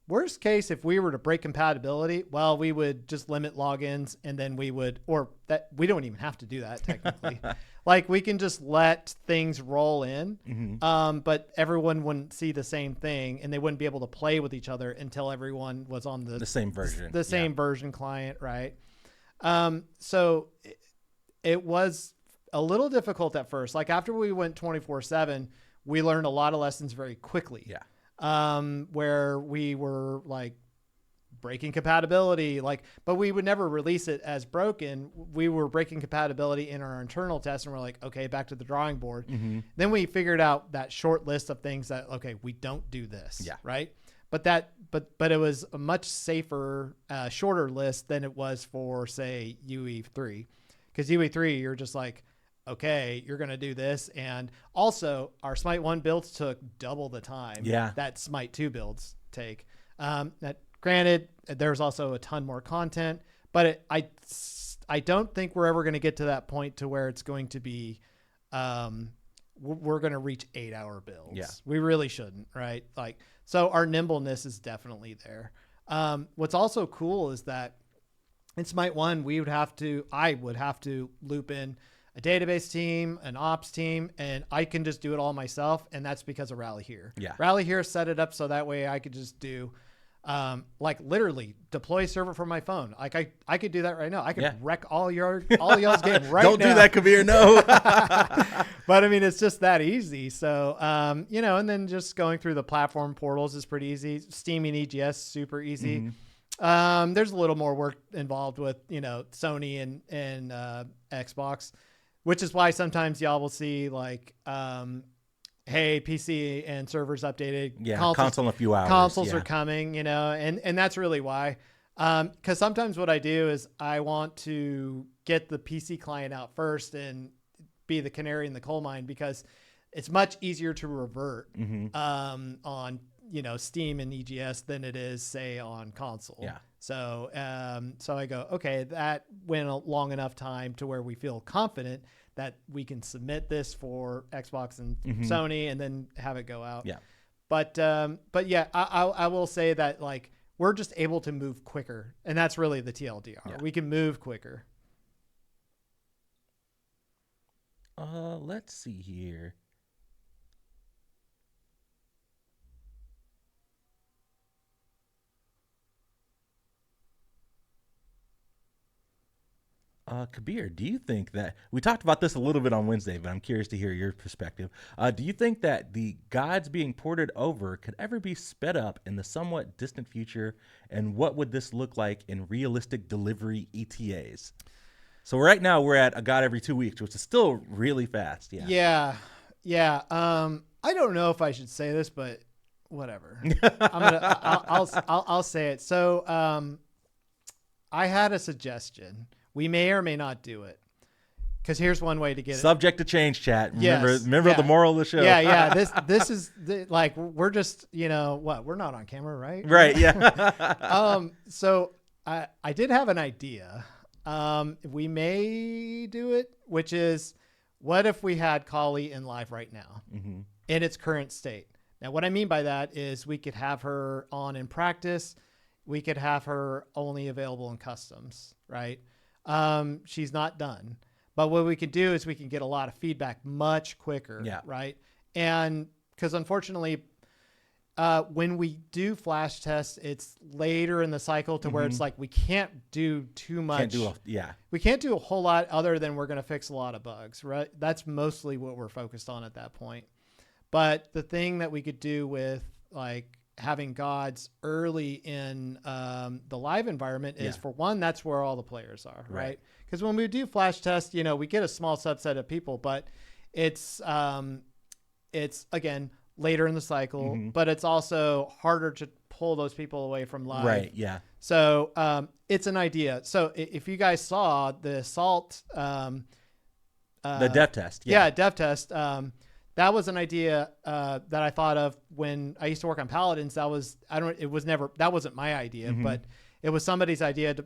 Worst case, if we were to break compatibility, well, we would just limit logins and then we don't even have to do that technically. Like we can just let things roll in, but everyone wouldn't see the same thing and they wouldn't be able to play with each other until everyone was on the same version, version client, right? So it was a little difficult at first. Like after we went 24/7, we learned a lot of lessons very quickly. Where we were like breaking compatibility, but we would never release it as broken. We were breaking compatibility in our internal test and we're like, okay, back to the drawing board. Then we figured out that short list of things that, okay, we don't do this. Right. But it was a much safer, shorter list than it was for say UE3, because UE3, you're just like, okay, you're going to do this. And also our Smite 1 builds took double the time that Smite 2 builds take. That granted, there's also a ton more content, but I don't think we're ever going to get to that point to where it's going to be, we're going to reach 8-hour builds. We really shouldn't, right? Like, so our nimbleness is definitely there. What's also cool is that in Smite 1, I would have to loop in a database team, an ops team, and I can just do it all myself. And that's because of Rally Here. Rally Here set it up so that way I could just do, literally deploy server from my phone. Like I could do that right now. I could wreck all y'all's game right now. Don't do that, Kabir. No. But I mean, it's just that easy. So, and then just going through the platform portals is pretty easy. Steaming EGS, super easy. There's a little more work involved with, Sony and Xbox, which is why sometimes y'all will see like, hey, PC and servers updated. Console in a few hours. Consoles are coming, and that's really why. Because sometimes what I do is I want to get the PC client out first and be the canary in the coal mine, because it's much easier to revert on Steam and EGS than it is, say, on console. So I go, okay, that went a long enough time to where we feel confident that we can submit this for Xbox and Sony and then have it go out. But yeah, I will say that like we're just able to move quicker, and that's really the TLDR. We can move quicker. Let's see here. Kabir, do you think that we talked about this a little bit on Wednesday, but I'm curious to hear your perspective. Do you think that the gods being ported over could ever be sped up in the somewhat distant future? And what would this look like in realistic delivery ETAs? So right now we're at a god every 2 weeks, which is still really fast. Yeah. I don't know if I should say this, but whatever. I'll say it. So, I had a suggestion. We may or may not do it. Because here's one way to get Subject to change, chat. Yes. Remember the moral of the show. Yeah. This is like, we're just, we're not on camera, right? Right. Yeah. So I did have an idea. We may do it, which is, what if we had Kali in live right now in its current state? Now, what I mean by that is we could have her on in practice. We could have her only available in customs, right? She's not done. But what we can do is we can get a lot of feedback much quicker, right? And because unfortunately, when we do flash tests, it's later in the cycle to where it's like we can't do too much. We can't do a whole lot other than we're going to fix a lot of bugs, right? That's mostly what we're focused on at that point. But the thing that we could do with like having gods early in the live environment is, for one, that's where all the players are, right? Because when we do flash tests, we get a small subset of people, but it's again later in the cycle, but it's also harder to pull those people away from live. Right. Yeah. So it's an idea. So if you guys saw the Assault, the dev test, dev test, that was an idea that I thought of when I used to work on Paladins. That wasn't my idea, but it was somebody's idea to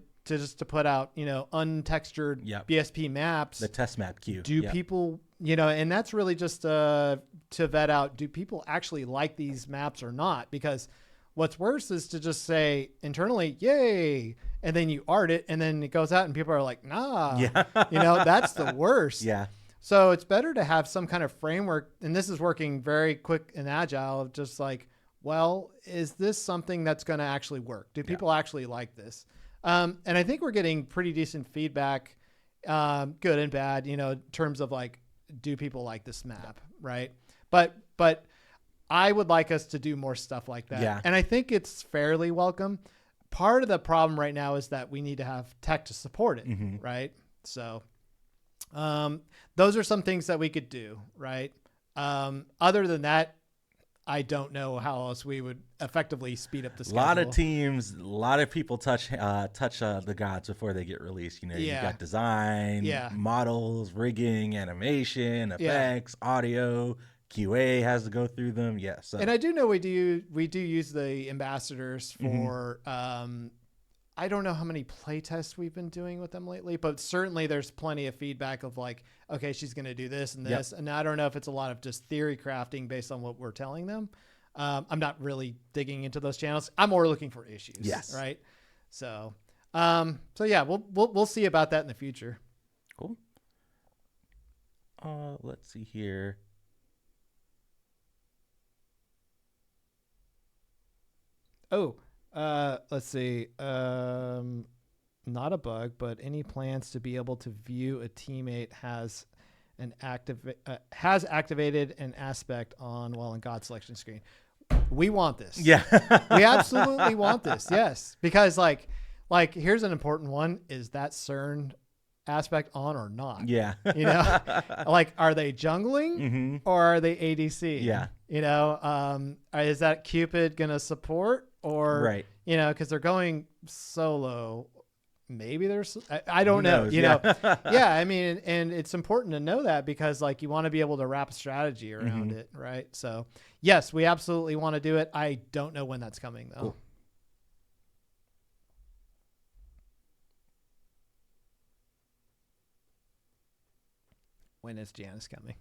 put out, untextured BSP maps. The test map queue. Do people, and that's really just to vet out, do people actually like these maps or not? Because what's worse is to just say internally, yay, and then you art it, and then it goes out and people are like, nah, that's the worst. Yeah. So it's better to have some kind of framework, and this is working very quick and agile, of just like, well, is this something that's going to actually work? Do people actually like this? And I think we're getting pretty decent feedback, good and bad, in terms of like, do people like this map, right? But I would like us to do more stuff like that. Yeah. And I think it's fairly welcome. Part of the problem right now is that we need to have tech to support it, right? So those are some things that we could do, right? Other than that, I don't know how else we would effectively speed up the schedule. A lot of teams, a lot of people touch the gods before they get released. You got design, models, rigging, animation, effects, audio. QA has to go through them. Yes. And I do know we do use the ambassadors for, I don't know how many play tests we've been doing with them lately, but certainly there's plenty of feedback of like, okay, she's going to do this and this. And I don't know if it's a lot of just theory crafting based on what we're telling them. I'm not really digging into those channels. I'm more looking for issues. Yes. Right. So yeah, we'll see about that in the future. Cool. Let's see here. Oh, let's see. Not a bug, but any plans to be able to view a teammate has activated an aspect on while in God selection screen. We want this. Yeah. We absolutely want this. Yes. Because like here's an important one, is that CERN aspect on or not? Yeah. Like, are they jungling or are they ADC? Yeah. Is that Cupid going to support? Or, right. Because they're going solo. Maybe there's, I don't know. Yeah. Yeah. I mean, and it's important to know that because like you want to be able to wrap a strategy around it. Right. So yes, we absolutely want to do it. I don't know when that's coming though. Cool. When is Janice coming?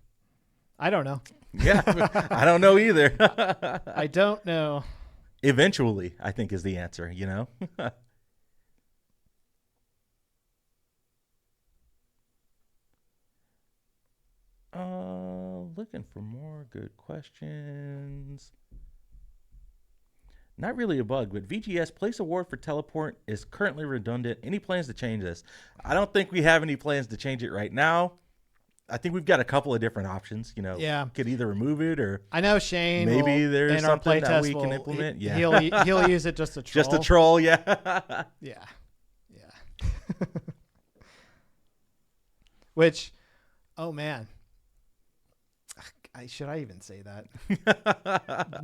I don't know. Yeah. I don't know either. I don't know. Eventually, I think is the answer, Looking for more good questions. Not really a bug, but VGS place award for teleport is currently redundant. Any plans to change this? I don't think we have any plans to change it right now. I think we've got a couple of different options, could either remove it or I know Shane maybe there's something that we can will, implement. He'll use it just to troll. Just a troll. Yeah. Yeah. Which, oh man, should I even say that?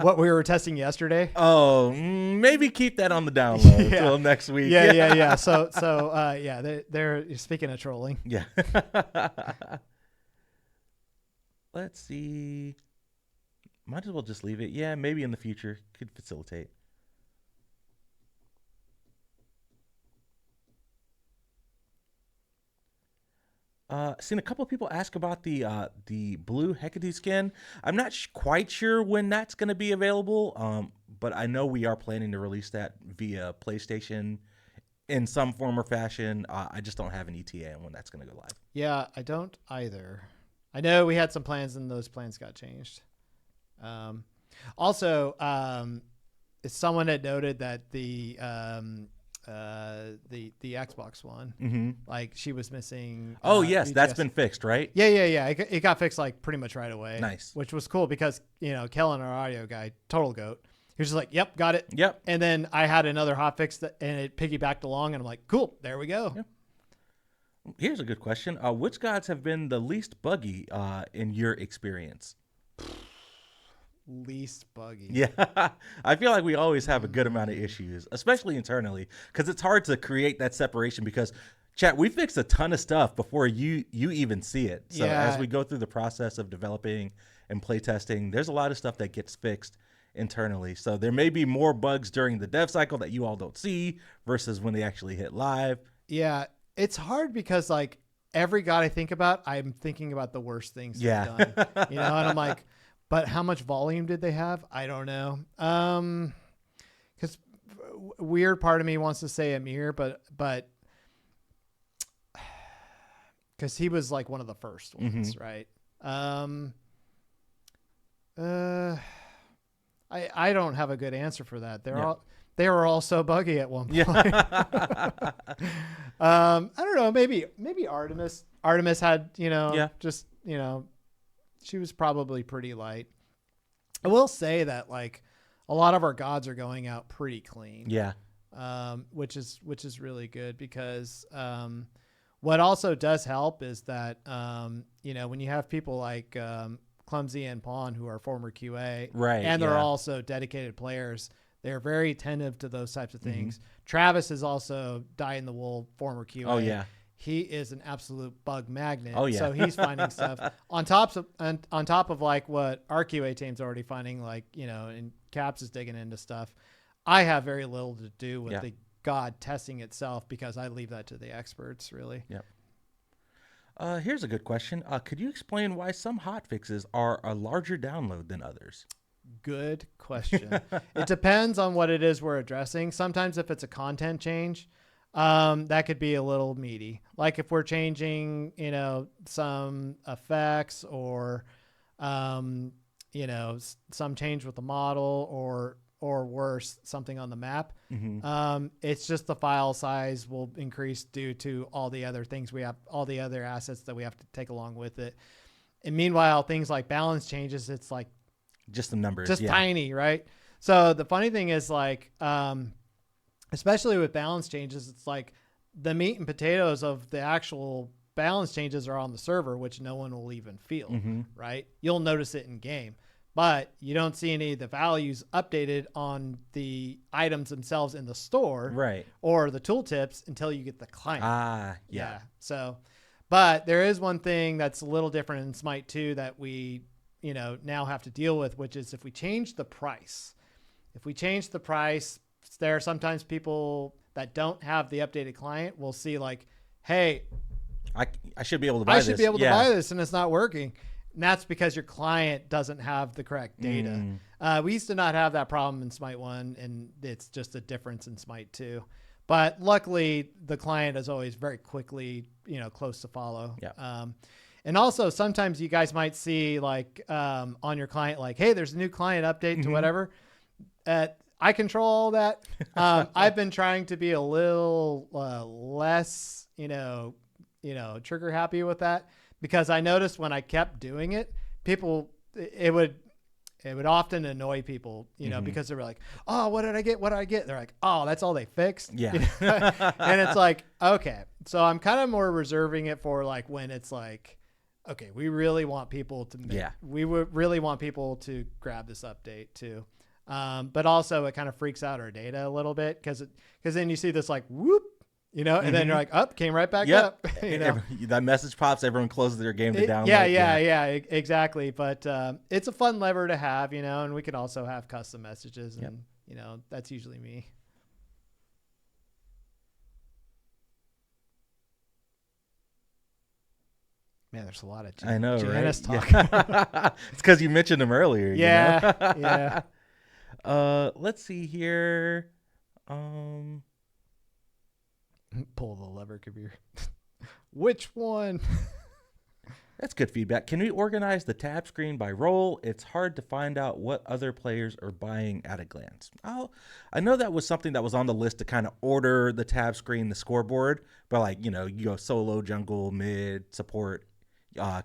What we were testing yesterday? Oh, maybe keep that on the download until next week. Yeah. So they're speaking of trolling. Yeah. Let's see. Might as well just leave it. Yeah, maybe in the future could facilitate. Seen a couple of people ask about the blue Hecate skin. I'm not quite sure when that's going to be available, but I know we are planning to release that via PlayStation in some form or fashion. I just don't have an ETA on when that's going to go live. Yeah, I don't either. I know we had some plans and those plans got changed. Also, someone had noted that the Xbox One, like she was missing. Oh yes, UGS. That's been fixed, right? Yeah. It got fixed like pretty much right away. Nice, which was cool because Kellen, our audio guy, total goat. He was just like, "Yep, got it." Yep. And then I had another hotfix and it piggybacked along, and I'm like, "Cool, there we go." Yep. Here's a good question: which gods have been the least buggy in your experience? Least buggy. Yeah, I feel like we always have a good amount of issues, especially internally, because it's hard to create that separation. Because, chat, we fix a ton of stuff before you even see it. So as we go through the process of developing and playtesting, there's a lot of stuff that gets fixed internally. So there may be more bugs during the dev cycle that you all don't see versus when they actually hit live. Yeah, it's hard because like every god I think about, I'm thinking about the worst things they've done. And I'm like, but how much volume did they have? I don't know. Because weird part of me wants to say Amir, but because he was like one of the first ones, right? I don't have a good answer for that. They were all so buggy at one point. I don't know. Maybe Artemis. Artemis had she was probably pretty light. I will say that like a lot of our gods are going out pretty clean. Yeah. Which is really good because what also does help is that when you have people like Clumsy and Pawn who are former QA, right, and they're also dedicated players, they're very attentive to those types of things. Travis is also dyed-in-the-wool former QA. Oh yeah. He is an absolute bug magnet. Oh yeah. So he's finding stuff on top of like what our QA team's already finding, like, and Caps is digging into stuff. I have very little to do with the god testing itself because I leave that to the experts, really. Yep. Here's a good question. Could you explain why some hotfixes are a larger download than others? Good question. It depends on what it is we're addressing. Sometimes if it's a content change, that could be a little meaty. Like if we're changing, some effects or, some change with the model or worse, something on the map. It's just the file size will increase due to all the other things we have, all the other assets that we have to take along with it. And meanwhile, things like balance changes, it's like just the numbers, just tiny, right? So the funny thing is like, especially with balance changes, it's like the meat and potatoes of the actual balance changes are on the server, which no one will even feel, right? You'll notice it in game, but you don't see any of the values updated on the items themselves in the store, right? Or the tooltips until you get the client. Yeah. So, but there is one thing that's a little different in Smite 2 that we, now have to deal with, which is if we change the price. If we change the price, there are sometimes people that don't have the updated client will see like, hey, I should be able to buy this. I should be able to buy this and it's not working. And that's because your client doesn't have the correct data. We used to not have that problem in Smite 1, and it's just a difference in Smite 2. But luckily, the client is always very quickly, close to follow. Yeah. And also, sometimes you guys might see like on your client, like, hey, there's a new client update to whatever. I control all that. I've been trying to be a little less, trigger happy with that, because I noticed when I kept doing it, it would often annoy people, because they were like, oh, what did I get? What did I get? They're like, oh, that's all they fixed. Yeah. And it's like, okay. So I'm kind of more reserving it for like when it's like, okay, we really want people to we would really want people to grab this update too. But also it kind of freaks out our data a little bit because then you see this like whoop, and then you're like, came right back up. That message pops, everyone closes their game to download. Yeah, exactly. But it's a fun lever to have, and we can also have custom messages, and that's usually me. Man, there's a lot of Janice talk. Yeah. It's because you mentioned him earlier. Yeah. Let's see here. Pull the lever, Kabir. Which one? That's good feedback. Can we organize the tab screen by role? It's hard to find out what other players are buying at a glance. I know that was something that was on the list to kind of order the tab screen, the scoreboard, but you go solo, jungle, mid, support,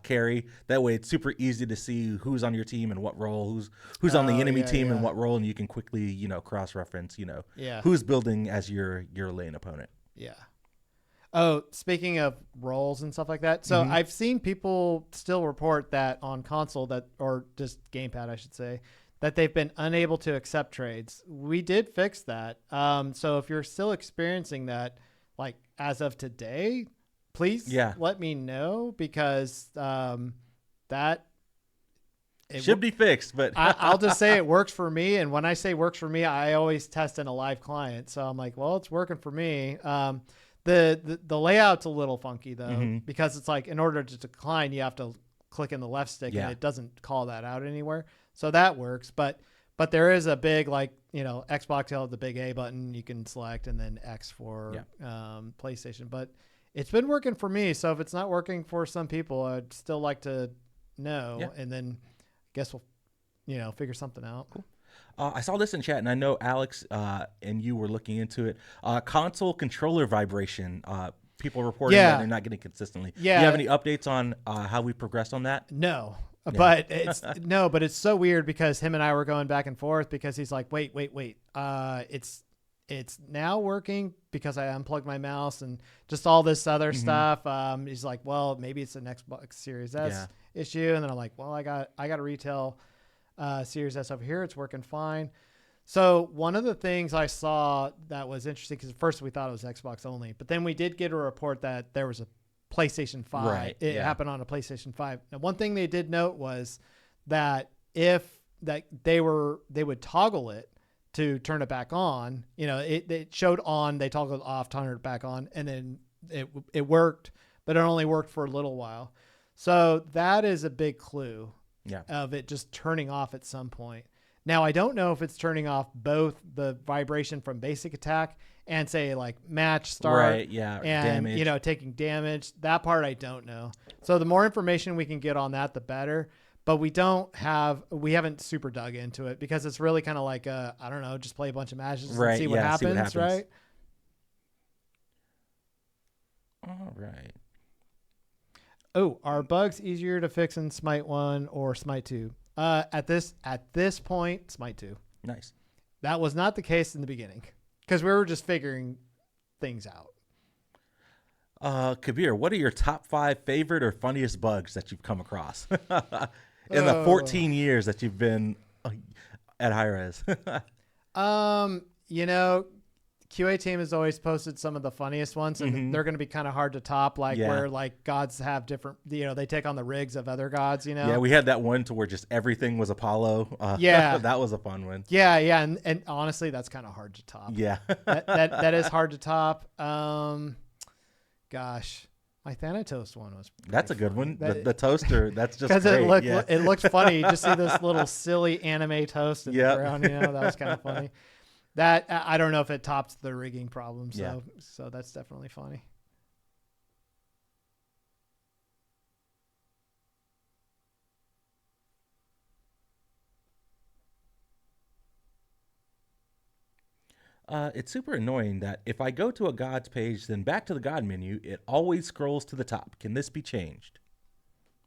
carry. That way it's super easy to see who's on your team and what role, who's on the enemy team and what role, and you can quickly, cross-reference, who's building as your lane opponent. Yeah. Oh, speaking of roles and stuff like that. So I've seen people still report that on console or just gamepad, I should say, that they've been unable to accept trades. We did fix that. So if you're still experiencing that, like as of today, please let me know because that it should be fixed, but I'll just say it works for me. And when I say works for me, I always test in a live client. So I'm like, well, it's working for me. The layout's a little funky though, because it's like in order to decline, you have to click in the left stick and it doesn't call that out anywhere. So that works. But there is a big, Xbox will have the big A button you can select and then X for PlayStation. But it's been working for me. So if it's not working for some people, I'd still like to know. And then I guess we'll, figure something out. Cool. I saw this in chat, and I know Alex and you were looking into it. Console controller vibration. People reporting that they're not getting consistently. Yeah. Do you have any updates on how we progressed on that? No. But it's so weird because him and I were going back and forth because he's like, wait. It's now working because I unplugged my mouse and just all this other stuff. He's like, well, maybe it's an Xbox Series S issue. And then I'm like, well, I got a retail Series S over here. It's working fine. So one of the things I saw that was interesting, because at first we thought it was Xbox only, but then we did get a report that there was a PlayStation 5. Right, it happened on a PlayStation 5. Now, one thing they did note was that they would toggle it to turn it back on. It showed on, they toggled off, turned it back on, and then it worked, but it only worked for a little while. So that is a big clue of it just turning off at some point. Now, I don't know if it's turning off both the vibration from basic attack and say like match start and damage. Taking damage. That part I don't know. So the more information we can get on that, the better. But we haven't super dug into it because it's really kind of like I don't know, just play a bunch of matches and see what happens, right? All right. Oh, are bugs easier to fix in Smite 1 or Smite 2? At this point, Smite 2. Nice. That was not the case in the beginning because we were just figuring things out. Kabir, what are your top 5 favorite or funniest bugs that you've come across in the 14 years that you've been at Hi-Rez? QA team has always posted some of the funniest ones, and they're going to be kind of hard to top, where like gods have different, they take on the rigs of other gods, Yeah, we had that one to where just everything was Apollo. That was a fun one. Yeah, and honestly, that's kind of hard to top. Yeah. that is hard to top. Gosh, my Thanatos one was that's a good one. The toaster, that's just because great. It looks funny. You just see this little silly anime toast in the ground. That was kind of funny. That I don't know if it tops the rigging problem. So that's definitely funny. It's super annoying that if I go to a god's page, then back to the god menu, it always scrolls to the top. Can this be changed?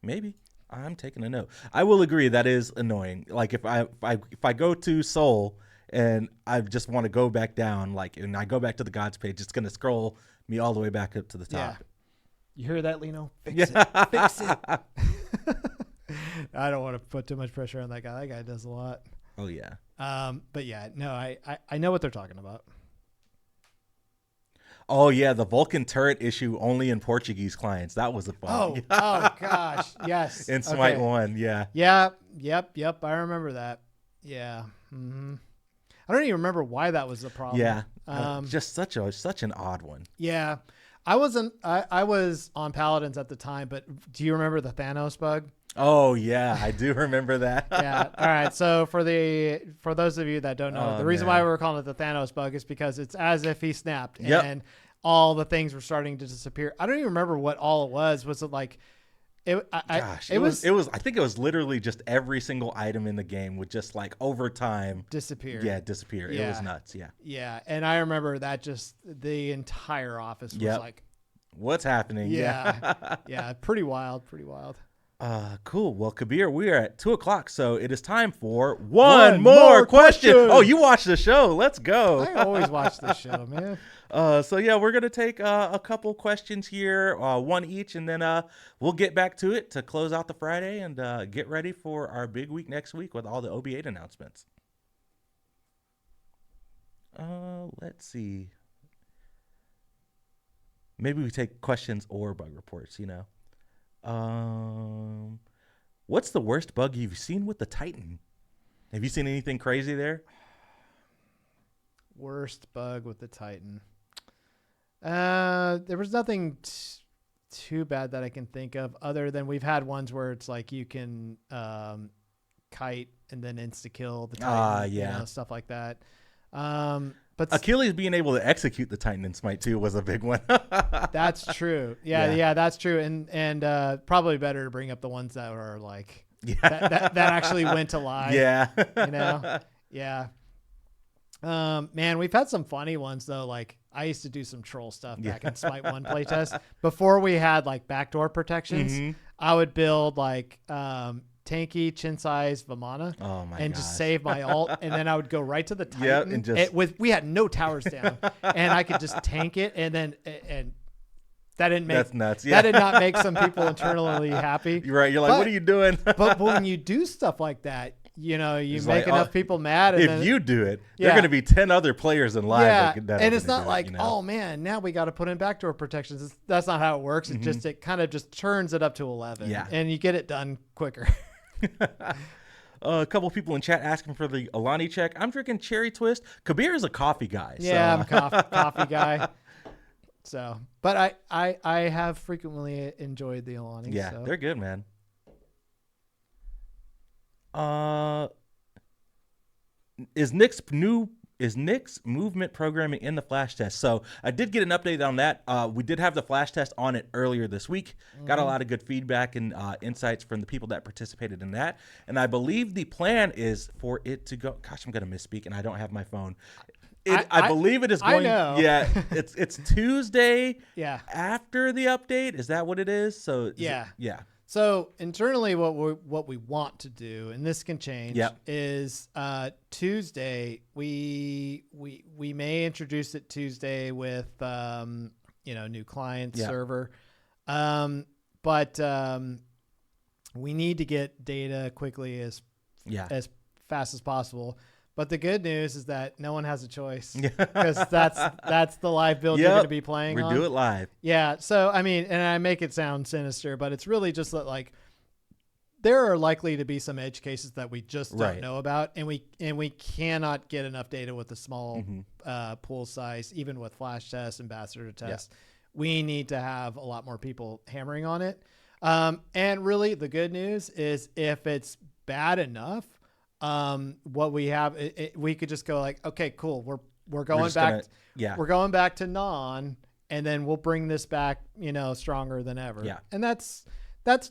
Maybe. I'm taking a note. I will agree that is annoying. Like if I go to Soul and I just want to go back down, and I go back to the gods page, it's going to scroll me all the way back up to the top. You hear that, Lino? Fix it. Fix it. I don't want to put too much pressure on that guy. That guy does a lot. Oh, yeah. But yeah, no, I know what they're talking about. Oh, yeah, the Vulcan turret issue only in Portuguese clients. That was a fun. Oh gosh. Yes. In Smite 1, yeah. Yeah. Yep. I remember that. Yeah. Mm-hmm. I don't even remember why that was the problem. Yeah. Just such an odd one. Yeah. I was on Paladins at the time, but do you remember the Thanos bug? Oh yeah, I do remember that. Yeah. All right. So for those of you that don't know, the reason why we were calling it the Thanos bug is because it's as if he snapped and all the things were starting to disappear. I don't even remember what all it was. Was it like it? It was. I think it was literally just every single item in the game would just like over time disappear. Yeah, disappear. Yeah. It was nuts. Yeah. Yeah, and I remember that just the entire office was like, "What's happening?" Yeah. Yeah. Pretty wild. Pretty wild. Cool. Well, Kabir, we are at 2:00, so it is time for one more question. Oh, you watched the show. Let's go. I always watch the show, man. So yeah, we're gonna take a couple questions here, one each, and then we'll get back to it to close out the Friday and get ready for our big week next week with all the OB8 announcements. Let's see. Maybe we take questions or bug reports. What's the worst bug you've seen with the Titan? Have you seen anything crazy there? Worst bug with the Titan. There was nothing too bad that I can think of, other than we've had ones where it's like you can kite and then insta kill the Titan, stuff like that. But Achilles being able to execute the Titan in Smite 2 was a big one. That's true. Yeah, that's true. And probably better to bring up the ones that are like that actually went to live. Yeah. Yeah. Man, we've had some funny ones though. Like I used to do some troll stuff back in Smite 1 playtest before we had like backdoor protections. Mm-hmm. I would build like tanky chin size Vamana and just save my ult, and then I would go right to the Titan and just we had no towers down and I could just tank it, and then that didn't make that's nuts. That did not make some people internally happy. You're right. You're like, what are you doing? but when you do stuff like that, you make enough people mad. And if you do it, there are going to be 10 other players in live. Yeah, and it's not like, oh man, now we got to put in backdoor protections. That's not how it works. Mm-hmm. It kind of just turns it up to 11. Yeah, and you get it done quicker. A couple people in chat asking for the Alani check. I'm drinking Cherry Twist. Kabir is a coffee guy. Yeah, I'm a coffee guy. So, but I have frequently enjoyed the Alani. Yeah, so. They're good, man. Is Nick's movement programming in the flash test? So I did get an update on that. We did have the flash test on it earlier this week. Mm-hmm. Got a lot of good feedback and insights from the people that participated in that. And I believe the plan is for it to go. Gosh, I'm going to misspeak, and I don't have my phone. I believe it is going. I know. Yeah, it's Tuesday. Yeah. After the update, is that what it is? So yeah. Yeah. So internally, what we want to do, and this can change, is Tuesday. We may introduce it Tuesday with new client server, but we need to get data quickly as fast as possible. But the good news is that no one has a choice, because that's the live build you're going to be playing on. We do it live. Yeah. So, I mean, and I make it sound sinister, but it's really just that, like, there are likely to be some edge cases that we just don't know about. And we cannot get enough data with a small pool size, even with flash tests, ambassador tests. Yeah. We need to have a lot more people hammering on it. And really the good news is if it's bad enough, what we have, we could just go like, okay, cool. We're going back. We're going back to non, and then we'll bring this back, stronger than ever. Yeah. And that's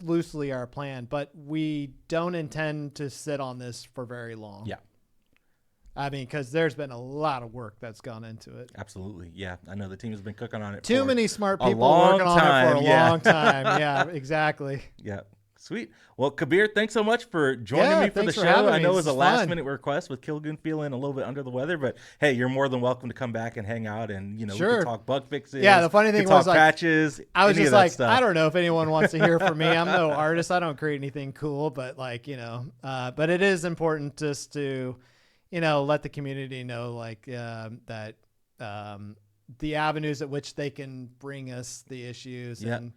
loosely our plan, but we don't intend to sit on this for very long. Yeah. I mean, because there's been a lot of work that's gone into it. Absolutely. Yeah. I know the team has been cooking on it. Too many smart people working on it for a long time. Yeah, exactly. Yeah. Sweet. Well, Kabir, thanks so much for joining me for the show. I know it was a last-minute request with Kilgoon feeling a little bit under the weather, but hey, you're more than welcome to come back and hang out, and we can talk bug fixes. Yeah, the funny thing was, patches. I was just like, I don't know if anyone wants to hear from me. I'm no artist. I don't create anything cool, but but it is important just to, let the community know that the avenues at which they can bring us the issues and.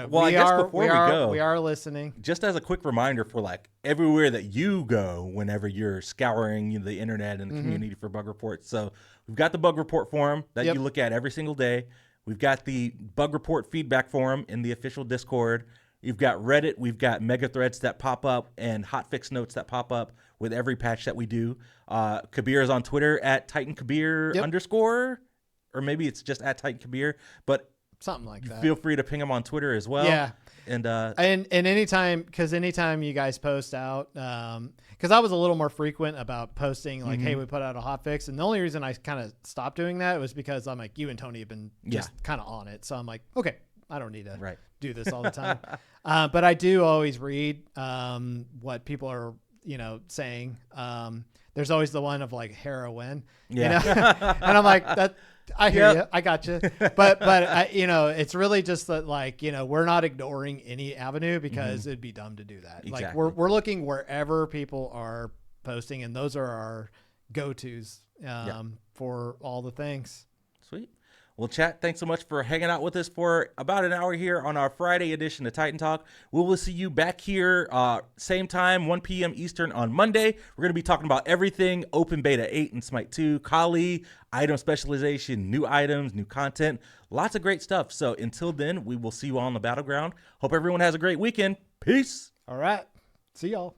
Well, I guess before we are listening. Just as a quick reminder for everywhere that you go whenever you're scouring the internet and the community for bug reports. So we've got the bug report forum that you look at every single day. We've got the bug report feedback forum in the official Discord. You've got Reddit. We've got mega threads that pop up and hotfix notes that pop up with every patch that we do. Kabir is on Twitter at TitanKabir _ or maybe it's just at TitanKabir, but something like that. Feel free to ping them on Twitter as well. Yeah. And anytime you guys post out, because I was a little more frequent about posting hey, we put out a hotfix. And the only reason I kind of stopped doing that was because I'm like, you and Tony have been just kind of on it. So I'm like, okay, I don't need to do this all the time. But I do always read what people are, saying. There's always the one of heroin, and I'm like that. I hear you. I got you. But it's really just that we're not ignoring any avenue because it'd be dumb to do that. Exactly. We're looking wherever people are posting, and those are our go-tos for all the things. Sweet. Well, chat, thanks so much for hanging out with us for about an hour here on our Friday edition of Titan Talk. We will see you back here same time, 1 p.m. Eastern on Monday. We're going to be talking about everything Open Beta 8 and Smite 2, Kali, item specialization, new items, new content, lots of great stuff. So until then, we will see you all on the battleground. Hope everyone has a great weekend. Peace. All right. See y'all.